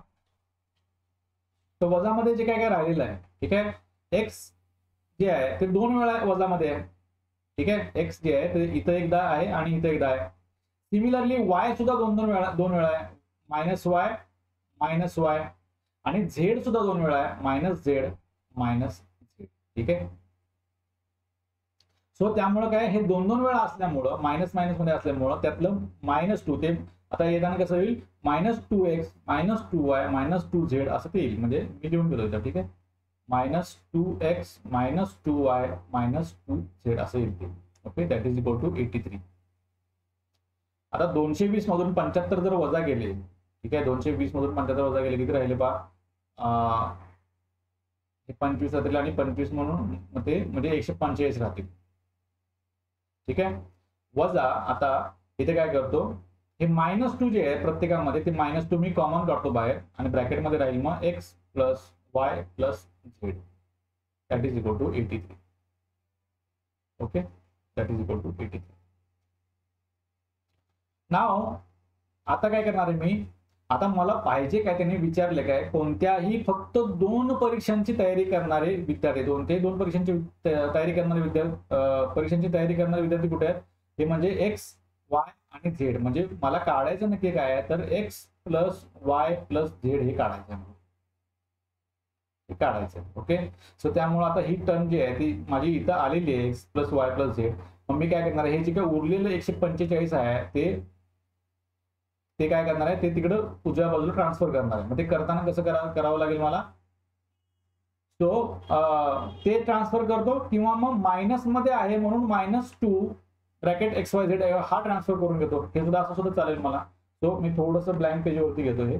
तर वजामध्ये जे काय काय राहिलेलं आहे, ठीक आहे, एक्स जे आहे ते 2 वेळा वजामध्ये आहे. ठीक आहे, एक्स जे आहे ते इथं एकदा आहे आणि इथं एकदा आहे. सिमिलरली वाय सुद्धा 2 वेळा आहे, मायनस वाय आणि झेड सुद्धा 2 वेळा आहे, मायनस झेड मायनस झेड. ठीक आहे. सो त्यामुळे काय हे 2 वेळा असल्यामुळं, मायनस मायनस मध्ये असल्यामुळं त्यातलं -2 ते आता येताना कसं होईल, -2x -2y -2z असं ते येईल. म्हणजे मी लिहून घेतो इथं. ठीक आहे, -2x -2y -2z असं येईल ते. Okay, that is equal to 83. आता 220 मधून 75 जर वजा गेले, ठीक आहे, 220 मधून 75 वजा गेले किती राहिले पहा, 25 राहतील आणि 25 म्हणून ते म्हणजे 145 राहतील. ठीक आहे. वजा आता इथे काय करतो, हे -2 जे आहे प्रत्येकामध्ये ते -2 मी कॉमन काढतो बाहेर आणि ब्रॅकेटमध्ये राहील मग x plus Y plus Z that is equal to 83. Okay, that is equal to 83. Now आता काय करणार आहे मी, आता मला पाहिजे काय, त्यांनी विचारले काय, कोणत्याही फक्त 2 परीक्षांची तयारी करणारे विद्यार्थी, 2 परीक्षांची तयारी करणारे परीक्षांची तयारी करणारे विद्यार्थी कुठे आहेत, ते म्हणजे एक्स वाय आणि झेड. म्हणजे मला काढायचं नक्की काय आहे तर x plus Y plus Z हे काढायचं आहे. काढायचं. ओके, सो त्यामुळे आता ही टर्म जी आहे ती माझी इथं आलेली आहे x plus Y plus Z. मग मी काय करणार आहे, हे जे काय उरलेलं 145 आहे ते काय करणार आहे, ते तिकडं उजव्या बाजूला ट्रान्सफर करणार आहे. मग ते करताना कसं करावं लागेल मला, सो ते ट्रान्सफर करतो किंवा मग मायनस मध्ये आहे म्हणून -2 ब्रॅकेट एक्स वाय झेड हा ट्रान्सफर करून घेतो. हे सुद्धा असं सुद्धा चालेल मला. सो मी थोडंसं ब्लँक पेजवरती घेतो, हे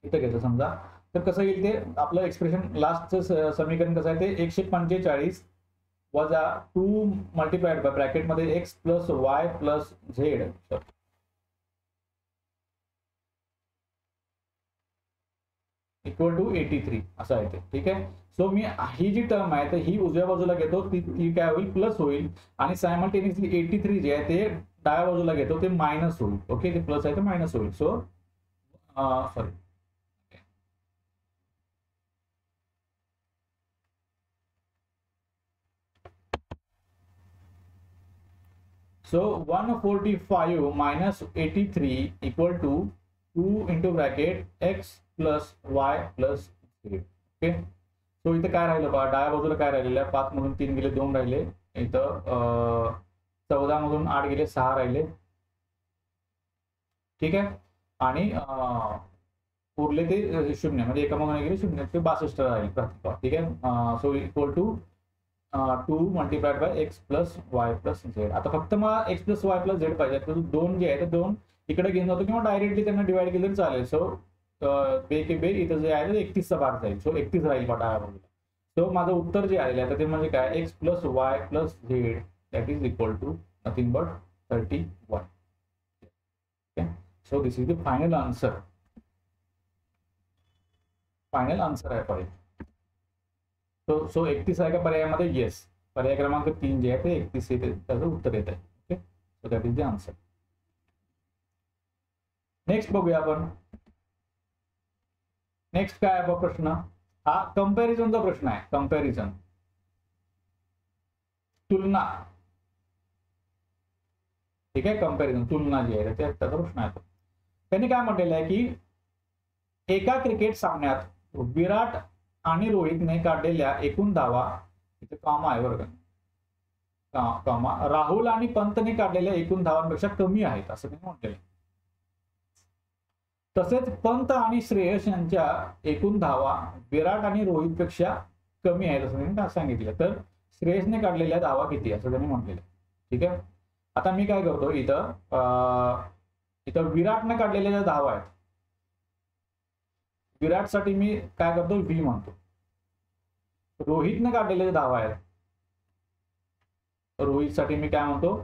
इथं घेतो समजा. तर कसं येईल ते आपलं एक्सप्रेशन लास्टचं समीकरण कसं आहे, ते 145 वजा 2 मल्टिप्लाइड बाय ब्रॅकेटमध्ये X plus Y plus Z equal to 83 असं आहे ते. ठीक आहे, सो मी ही जी टर्म आहे तर ही उजव्या बाजूला घेतो, ती काय होईल, प्लस होईल. आणि सायमल्टेनियसली 83 जे आहे ते डाव्या बाजूला घेतो, ते मायनस होईल. ओके, ते प्लस आहे ते मायनस होईल. So sorry, so 145 minus 83 equal to 2 into bracket x plus y plus z. Okay, so इथं काय राहिलं बघा, डाव्या बाजूला काय राहिलेलं आहे, 5 मधून 3 गेले 2 राहिले, इथं 14 मधून 8 गेले 6 राहिले. ठीक आहे, आणि उरले ते 0 म्हणजे एकामधून गेले 0, ते 62 राहिले प्रत्येक. ठीक आहे, so equal to 2 multiplied by X plus Y plus Z. आता फक्त मला X plus Y plus Z पाहिजे, तर 2 जे आहे ते 2 इकडे घेऊन जातो किंवा डायरेक्टली त्यांना डिवाइड केलं तरी चालेल. सो बे के बे इथं जे आहे ते 31चा भाग जाईल. सो 31 राहील डाव्या बाजूला. सो माझं उत्तर जे आलेलं आहे तर ते म्हणजे काय, X plus Y plus Z that is equal to nothing but 31. Okay, so this is the final answer. Final answer आहे पाहिजे. सो 31 आहे का पर्यायामध्ये, येस. पर्याय क्रमांक 3 जे आहे ते 31 येते, त्याचं उत्तर येत आहे. Okay, so that is the answer. Next बघूया आपण. नेक्स्ट काय आहे प्रश्न, हा कंपॅरिझनचा प्रश्न आहे. कंपॅरिझन, तुलना. ठीक आहे, कंपॅरिझन तुलना जी आहे त्याचा प्रश्न आहे. त्यांनी काय म्हटलेलं आहे की एका क्रिकेट सामन्यात विराट आणि रोहितने काढलेल्या एकूण धावा, इथे कॉमा आहे बरं का, कॉमा, राहुल आणि पंतने काढलेल्या एकूण धावांपेक्षा कमी आहेत असं त्यांनी म्हटलेलं. तसेच पंत आणि श्रेयस यांच्या एकूण धावा विराट आणि रोहित पेक्षा कमी आहेत असं त्यांनी सांगितलं. तर श्रेयसने काढलेल्या धावा किती असं त्यांनी म्हटलेलं. ठीक आहे, आता मी काय करतो, इथं विराटने काढलेल्या ज्या धावा आहेत, विराटसाठी मी काय करतो, व्ही म्हणतो. रोहितने काढलेले धावा आहेत, रोहितसाठी मी काय म्हणतो,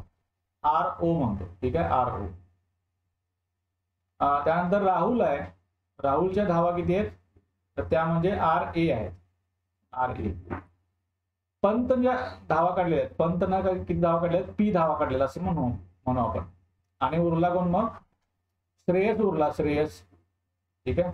RO म्हणतो. ठीक आहे, RO. त्यानंतर राहुल आहे, राहुलच्या धावा किती आहेत तर त्या म्हणजे RA आहेत, RA. पंत ज्या धावा काढलेल्या आहेत, पंतनं किती धावा काढल्या आहेत, P धावा काढलेला असं म्हणू आपण. आणि उरला कोण मग, श्रेयस उरला, श्रेयस. ठीक आहे,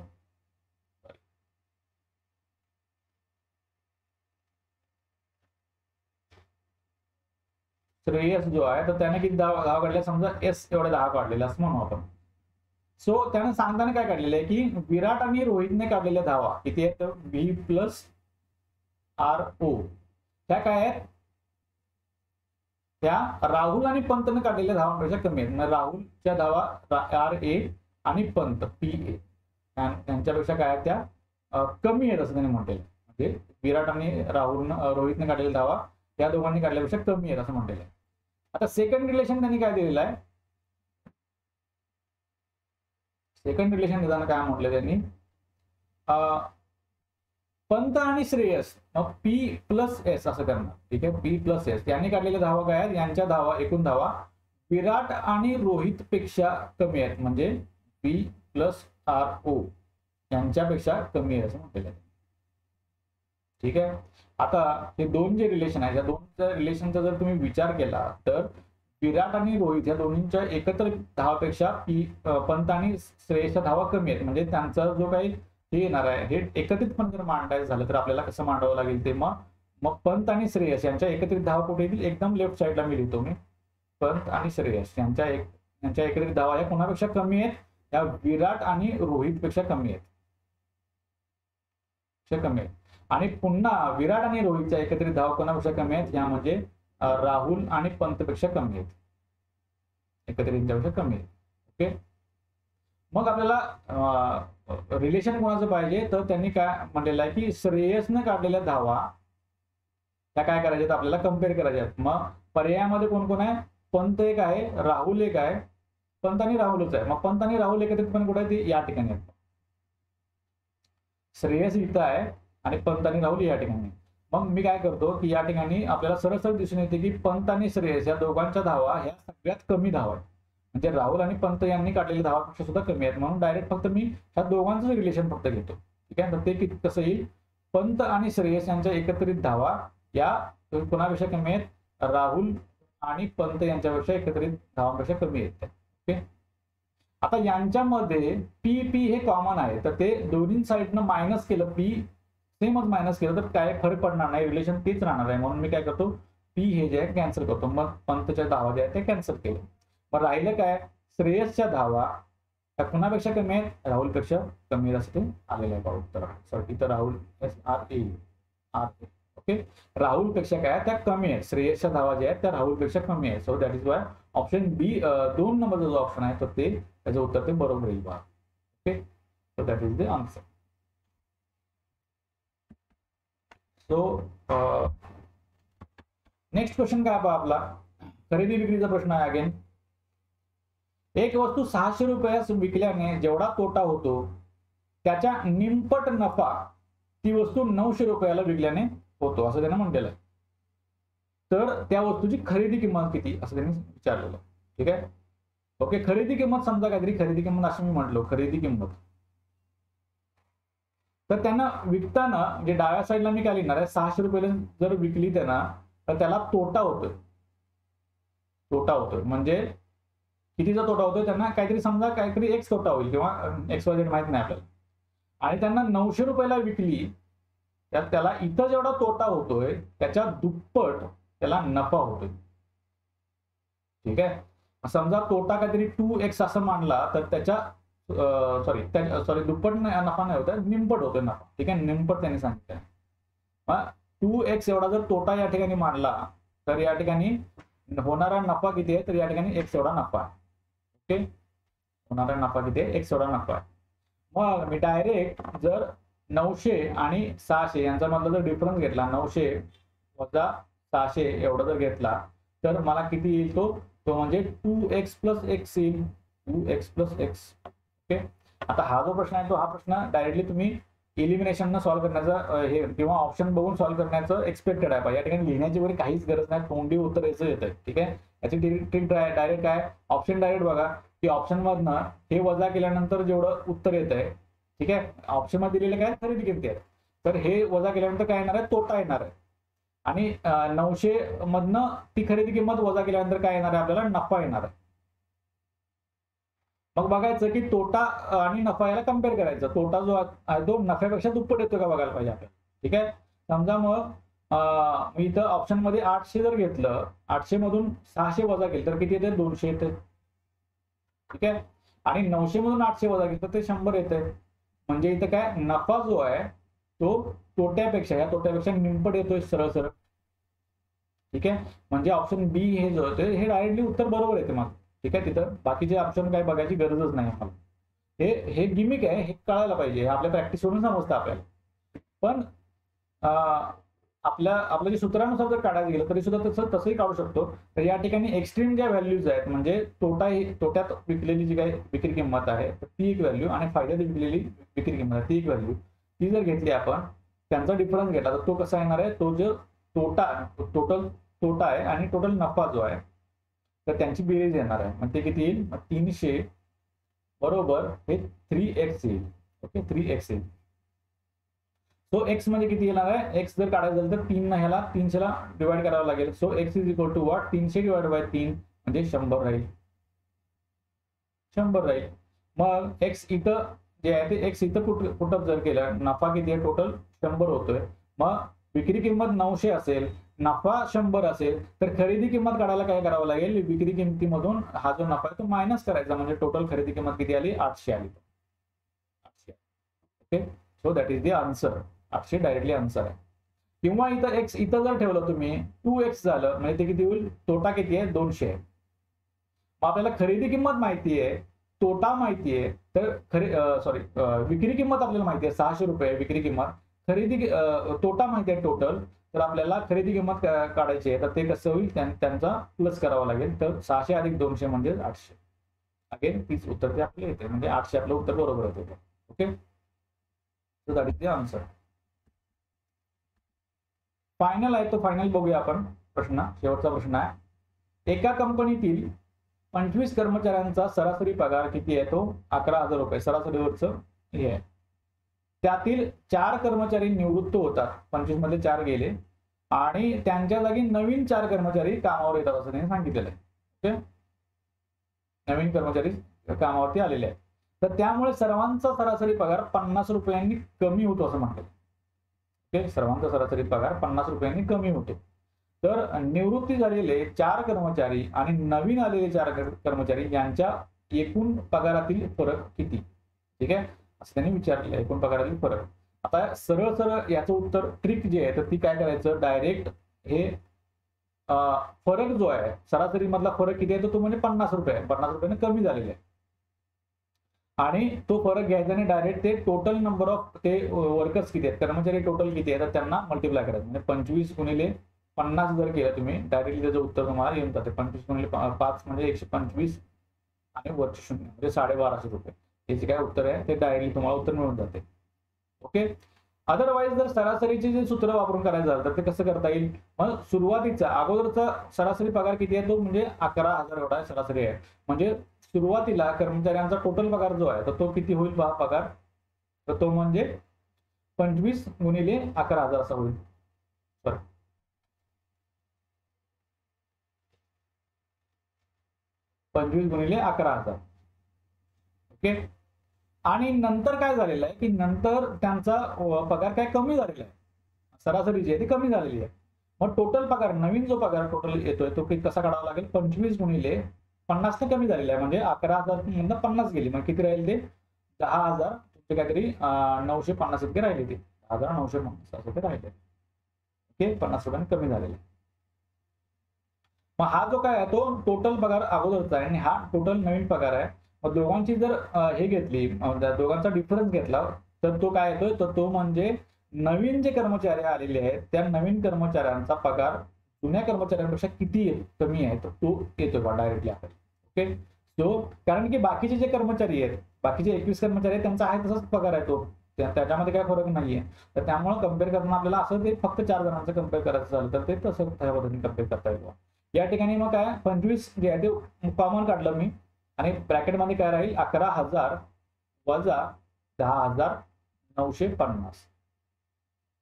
श्रेयस जो आहे तर त्याने किती धावा काढल्या, समजा S एवढ्या धावा काढलेल्या असं म्हणू आपण. सो त्याने सांगताना काय काढलेलं आहे की विराट आणि रोहितने काढलेल्या धावा किती आहेत, तर V प्लस RO त्या काय आहेत, त्या राहुल आणि पंतने काढलेल्या धावांपेक्षा कमी आहेत. म्हणजे राहुलच्या धावा RA आणि पंत PA त्यांच्यापेक्षा काय आहेत, त्या कमी आहेत असं त्यांनी म्हटलेलं. म्हणजे विराट आणि रोहितने काढलेल्या धावा त्या दोघांनी काढल्यापेक्षा कमी आहेत असं म्हटलेलं आहे. आता सेकंड रिलेशन त्यांनी काय दिलेलं आहे, सेकंड रिलेशन देताना काय म्हटलं त्यांनी, पंत आणि श्रेयस मग P प्लस S असं करणार. ठीक आहे, P प्लस S यांनी काढलेल्या धावा काय आहेत, यांच्या धावा एकूण धावा विराट आणि रोहित पेक्षा कमी आहेत, म्हणजे P प्लस RO यांच्यापेक्षा कमी आहे असं म्हटलेलं आहे. ठीक आहे, आता हे दोन जे रिलेशन आहे, या दोन रिलेशनचा जर तुम्ही विचार केला तर विराट आणि रोहित या दोन्हींच्या एकत्र धावापेक्षा पंत आणि श्रेयसच्या धावा कमी आहेत. म्हणजे त्यांचा जो काही हे येणार आहे हे एकत्रितपणे जर मांडायचं झालं तर आपल्याला कसं मांडावं लागेल ते, मग पंत आणि श्रेयस यांच्या एकत्रित धावा कुठे येतील, एकदम लेफ्ट साईडला मी लिहितो मी, पंत आणि श्रेयस यांच्या एकत्रित धावा या कोणापेक्षा कमी आहेत, या विराट आणि रोहित पेक्षा कमी आहेत. पेक्षा कमी आहेत. आणि पुन्हा विराट आणि रोहितच्या एकत्रित धावा कोणापेक्षा कमी आहेत, या म्हणजे राहुल आणि पंतपेक्षा कमी आहेत, एकत्रित पेक्षा कमी आहेत. ओके, मग आपल्याला रिलेशन कोणाचं पाहिजे, तर त्यांनी काय म्हटलेलं आहे की श्रेयसनं काढलेल्या धावा त्या काय करायच्यात, आपल्याला कम्पेअर करायच्यात. मग पर्यायामध्ये कोण कोण आहे, पंत एक आहे, राहुल एक आहे, पंत आणि राहुलच आहे. मग पंत आणि राहुल एकत्रितपणे कुठे आहे, ते या ठिकाणी आहेत. श्रेयस इथं आहे आणि पंत आणि राहुल या ठिकाणी. मग मी काय करतो की या ठिकाणी आपल्याला सरळ दिसून येते की पंत आणि श्रेयस या दोघांच्या धावा ह्या सगळ्यात कमी धावा आहेत. म्हणजे राहुल आणि पंत यांनी काढलेल्या धावापेक्षा सुद्धा कमी आहेत. म्हणून डायरेक्ट फक्त मी ह्या दोघांचं रिलेशन फक्त घेतो. ठीक आहे, तर ते कसं येईल, पंत आणि श्रेयस यांच्या एकत्रित धावा या कोणापेक्षा कमी आहेत, राहुल आणि पंत यांच्यापेक्षा एकत्रित धावांपेक्षा कमी आहेत. ओके, आता यांच्यामध्ये पी पी हे कॉमन आहे, तर ते दोन्ही साईडनं मायनस केलं, पी सेमच मायनस केलं तर काय फरक पडणार नाही, रिलेशन तेच राहणार आहे. म्हणून मी काय करतो, पी हे जे आहे कॅन्सल करतो. मग पंतच्या धावा जे आहेत ते कॅन्सल केले. मग राहिलं काय, श्रेयसच्या धावा त्या कुणापेक्षा कमी आहेत, राहुलपेक्षा कमी आहेत, असं ते आलेलं आहे उत्तर. सॉरी, इथं राहुल SRA. ओके, राहुलपेक्षा काय त्या कमी आहेत, श्रेयसच्या धावा ज्या आहेत त्या राहुलपेक्षा कमी आहेत. So that is Y option B 2 नंबरचा जो ऑप्शन आहे तर ते त्याचं उत्तर ते बरोबर येईल. Okay, so that is the answer. So next question काय आपला खरेदी विक्रीचा प्रश्न आहे. अगेन, एक वस्तू 600 रुपयास विकल्याने जेवढा तोटा होतो त्याच्या निमपट नफा ती वस्तू 900 रुपयाला विकल्याने होतो, असं त्यांना म्हटलेलं आहे. तर त्या वस्तूची खरेदी किंमत किती, असं त्यांनी विचारलेलं. ठीक आहे, ओके, खरेदी किंमत समजा काहीतरी खरेदी किंमत असं मी म्हटलो, खरेदी किंमत. तर त्यांना विकताना जे डाव्या साईडला मी काय लिहिणार आहे, 600 रुपयाला जर विकली त्यांना तर त्याला तोटा होतोय. तोटा होतोय म्हणजे कितीचा तोटा होतोय, त्यांना काहीतरी समजा काहीतरी एक्स तोटा होईल किंवा XYZ माहित नाही आपल्याला. आणि त्यांना 900 रुपयाला विकली, त्यात त्याला इथं जेवढा तोटा होतोय त्याच्या दुप्पट त्याला नफा होतोय. ठीक आहे, समजा तोटा काहीतरी 2x असं मानला तर त्याच्या सॉरी दुप्पट नफा नाही होत, निमपट होतोय नफा. ठीक आहे, निमपट त्यांनी सांगितलं. मग 2x एवढा जर तोटा या ठिकाणी मानला तर या ठिकाणी होणारा नफा किती आहे, तर या ठिकाणी x एवढा नफा आहे. ओके, होणारा नफा किती आहे, x एवढा नफा आहे. मग मी डायरेक्ट जर 900 आणि 600 यांचा मधला जर डिफरन्स घेतला, 900 वजा 600 एवढा जर घेतला तर मला किती येईल, तो म्हणजे 2x + x येईल, 2x + x. ओके, आता हा जो प्रश्न आहे तो हा प्रश्न डायरेक्टली तुम्ही एलिमिनेशन सॉल्व्ह करण्याचा हे किंवा ऑप्शन बघून सॉल्व्ह करण्याचं एक्सपेक्टेड आहे. या ठिकाणी लिहिण्याची वगैरे काहीच गरज नाही, तोंडी उत्तर याचं येत आहे. ठीक आहे, याची ट्रिक डायरेक्ट काय, ऑप्शन डायरेक्ट बघा की ऑप्शन मधनं हे वजा केल्यानंतर जेवढं उत्तर येत आहे, ठीक आहे, ऑप्शन मध्ये दिलेलं काय खरेदी किमती आहे, तर हे वजा केल्यानंतर काय येणार आहे, तोटा येणार आहे. आणि 900 मधनं ती खरेदी किंमत वजा केल्यानंतर काय येणार आहे, आपल्याला नफा येणार आहे. मग बघायचं की तोटा आणि नफा याला कम्पेअर करायचं. तोटा जो आहे तो नफ्यापेक्षा दुप्पट येतो का बघायला पाहिजे आपल्याला. ठीक आहे, समजा मग मी इथं ऑप्शन मध्ये 800 जर घेतलं, 800 मधून 600 वजा केलं तर किती येते, 200 येते. ठीक आहे, आणि 900 मधून 800 वजा केलं तर ते 100 येते. म्हणजे इथं काय नफा जो आहे तो या तोट्यापेक्षा निमपट येतोय सरळ. ठीक आहे, म्हणजे ऑप्शन बी हे जो होते हे डायरेक्टली उत्तर बरोबर येते मग. ठीक आहे, तिथं बाकीचे ऑप्शन काय बघायची गरजच नाही आपल्याला. हे गिमिक आहे, हे कळायला पाहिजे, आपल्या प्रॅक्टिस वरून समजतं आपल्याला. पण आपल्या जे सूत्रानुसार जर काढायला गेलं तरी सुद्धा तसंही काढू शकतो. तर या ठिकाणी एक्स्ट्रीम ज्या व्हॅल्यूज आहेत म्हणजे तोट्यात विकलेली जी काही विक्री किंमत आहे ती एक व्हॅल्यू आणि फायद्यात विकलेली विक्री किंमत आहे ती एक व्हॅल्यू, ती जर घेतली आपण, त्यांचा डिफरन्स घेतला तर तो कसा येणार आहे, तो जो टोटल तोटा आहे आणि टोटल नफा जो आहे तर त्यांची बेरीज येणार आहे. मग ते किती येईल, 300 बरोबर हे 3x येईल. ओके, 3x येईल. सो x म्हणजे किती येणार आहे, x जर काढायचं झालं तर 3 ह्याला 300 ला डिवाइड करावं लागेल. So x is equal to what, 300 divide by 3 म्हणजे 100 राहील. 100 राहील. मग x इथं जे आहे ते x इथं पुटअप जर केलं, नफा किती आहे, टोटल 100 होतोय. मग विक्री किंमत 900 असेल, नफा 100 असेल, तर खरेदी किंमत काढायला काय करावं लागेल, विक्री किंमतीमधून हा जो नफा आहे तो मायनस करायचा. म्हणजे टोटल खरेदी किंमत किती आली, 800 आली. 800. Okay, so that is the answer. 800 directly answer आहे. किंवा इथं एक्स इथं जर ठेवलं तुम्ही 2x झालं म्हणजे ते किती होईल, तोटा किती आहे 200 आहे. मग आपल्याला खरेदी किंमत माहिती आहे, तोटा माहिती आहे, तर विक्री किंमत आपल्याला माहिती आहे 600 रुपये विक्री किंमत, तोटा माहिती आहे टोटल, तर आपल्याला खरेदी किंमत काढायची आहे. तर ते कसं होईल, त्यांचा प्लस करावा लागेल. तर 600 अधिक 200 म्हणजे 800. अगेन तीच उत्तर ते आपले येते, म्हणजे 800 आपलं उत्तर बरोबर येते. ओके, तर that is the answer. Final आहे, तो फायनल बघूया आपण प्रश्न. शेवटचा प्रश्न आहे, एका कंपनीतील 25 कर्मचाऱ्यांचा सरासरी पगार किती आहे, तो 11,000 रुपये सरासरीवरचं हे आहे. त्यातील 4 कर्मचारी निवृत्त होतात, 25 मध्ये 4 गेले, आणि त्यांच्या जागी नवीन 4 कर्मचारी कामावर येतात असं त्यांनी सांगितलेलं आहे. ओके, नवीन कर्मचारी कामावरती आलेले आहेत. तर त्यामुळे सर्वांचा सरासरी पगार 50 रुपयांनी कमी होतो असं म्हणतात. ओके, सर्वांचा सरासरी पगार 50 रुपयांनी कमी होतो. तर निवृत्ती झालेले 4 कर्मचारी आणि नवीन आलेले 4 कर्मचारी यांच्या एकूण पगारातील फरक किती. ठीक आहे, असं त्यांनी विचारलेलं आहे, एकूण पगारातील फरक. आता सरळ सरळ याचं उत्तर ट्रिक जे आहे, तर ती काय करायचं, डायरेक्ट हे फरक जो आहे सरासरी मधला फरक किती आहे, तो म्हणजे 50 रुपये, 50 रुपयाने कमी झालेले आहे. आणि तो फरक घ्यायचा आणि डायरेक्ट ते टोटल नंबर ऑफ ते वर्कर्स किती आहेत, कर्मचारी टोटल किती आहेत, तर त्यांना मल्टिप्लाय करायचं. म्हणजे 25 गुणिले 50 जर केलं तुम्ही, डायरेक्टली त्याचं उत्तर तुम्हाला येऊन जाते. 25 गुणिले 5 म्हणजे 125 आणि वरचे 0 म्हणजे 1250 रुपये. हे जे काय उत्तर आहे ते डायरेक्टली तुम्हाला उत्तर मिळून जाते. ओके, अदरवाईज जर सरासरीचे जे सूत्र वापरून करायचं झालं तर ते कसं करता येईल. मग सुरुवातीचा अगोदरचा सरासरी पगार किती आहे, तो म्हणजे 11,000 एवढा सरासरी आहे. म्हणजे सुरुवातीला कर्मचाऱ्यांचा टोटल पगार जो आहे तर तो किती होईल पगार, तर तो म्हणजे 25 गुणिले 11,000 असा होईल. 25 गुणिले 11,000. ओके, आणि नंतर काय झालेलं आहे की नंतर त्यांचा पगार काय कमी झालेला आहे, सरासरी जी आहे ती कमी झालेली आहे. मग टोटल पगार, नवीन जो पगार टोटल येतोय तो कसा काढावा लागेल, 25 गुणिले 50 कमी झालेला आहे. म्हणजे 11,000 मधनं 50 गेली, मग किती राहील ते 10,000, तुमचे काहीतरी 950 इतके राहिले, ते 10,950 असं ते राहिले. ओके, 50 रुपयांनी कमी झालेले. मग हा जो काय आहे तो टोटल पगार अगोदरचा आहे आणि हा टोटल नवीन पगार आहे. मग दोघांची जर हे घेतली, दोघांचा डिफरन्स घेतला तर तो काय येतोय, तर तो म्हणजे नवीन जे कर्मचारी आलेले आहेत त्या नवीन कर्मचाऱ्यांचा पगार जुन्या कर्मचाऱ्यांपेक्षा किती कमी आहे, तर तो येतोय बा डायरेक्टली आपल्याला. ओके, सो कारण की बाकीचे जे कर्मचारी आहेत, बाकीचे 21 कर्मचारी आहेत, त्यांचा आहे तसाच पगार आहे तो, त्याच्यामध्ये काय फरक नाहीये. तर त्यामुळे कम्पेअर करताना आपल्याला असं ते फक्त 4 जणांचं कम्पेअर करायचं झालं तर ते तसं त्या पद्धतीने कम्पेअर करता येईल. या ठिकाणी मग काय 25 जे आहे ते कॉमन काढलं मी, आणि ब्रॅकेटमध्ये काय राहील 11,000 वजा 10,950.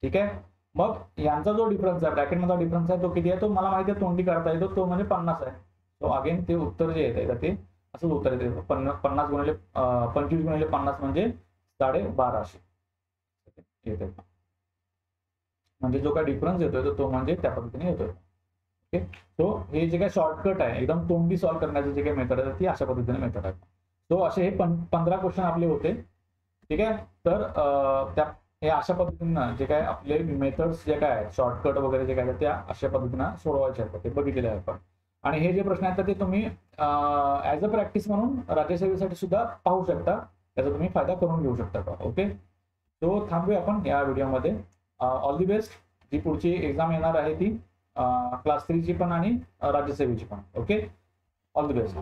ठीक आहे, मग यांचा जो डिफरन्स आहे, ब्रॅकेटमधला डिफरन्स आहे तो किती आहे, तो मला माहिती आहे तोंडी काढता येतो, तो म्हणजे 50 आहे. तो अगेन ते उत्तर जे येत आहे ते असंच उत्तर येते. 50 गुणिले 25 गुणिले 50 म्हणजे 1250 येते. म्हणजे जो काय डिफरन्स येतोय तो म्हणजे त्या पद्धतीने येतोय. ओके, सो हे जे काही शॉर्टकट आहे, एकदम तोंडी सॉल्व्ह करण्याची जे काही मेथड आहे ती अशा पद्धतीने मेथड आहे. सो असे हे 15 क्वेश्चन आपले होते. ठीक आहे, तर हे अशा पद्धतीनं जे काय आपले मेथड्स जे काय आहेत, शॉर्टकट वगैरे जे काय त्या अशा पद्धतीनं सोडवायचे आहेत ते बघितलेले आहे आपण. आणि हे जे प्रश्न आहेत ते तुम्ही ऍज अ प्रॅक्टिस म्हणून राज्यसेवेसाठी सुद्धा पाहू शकता, त्याचा तुम्ही फायदा करून घेऊ शकता. ओके, सो थांबूया आपण या व्हिडिओमध्ये. All the best. जी पुढची एक्झाम येणार आहे ती क्लास 3 ची पण आणि राज्यसेवेची पण. Okay, all the best.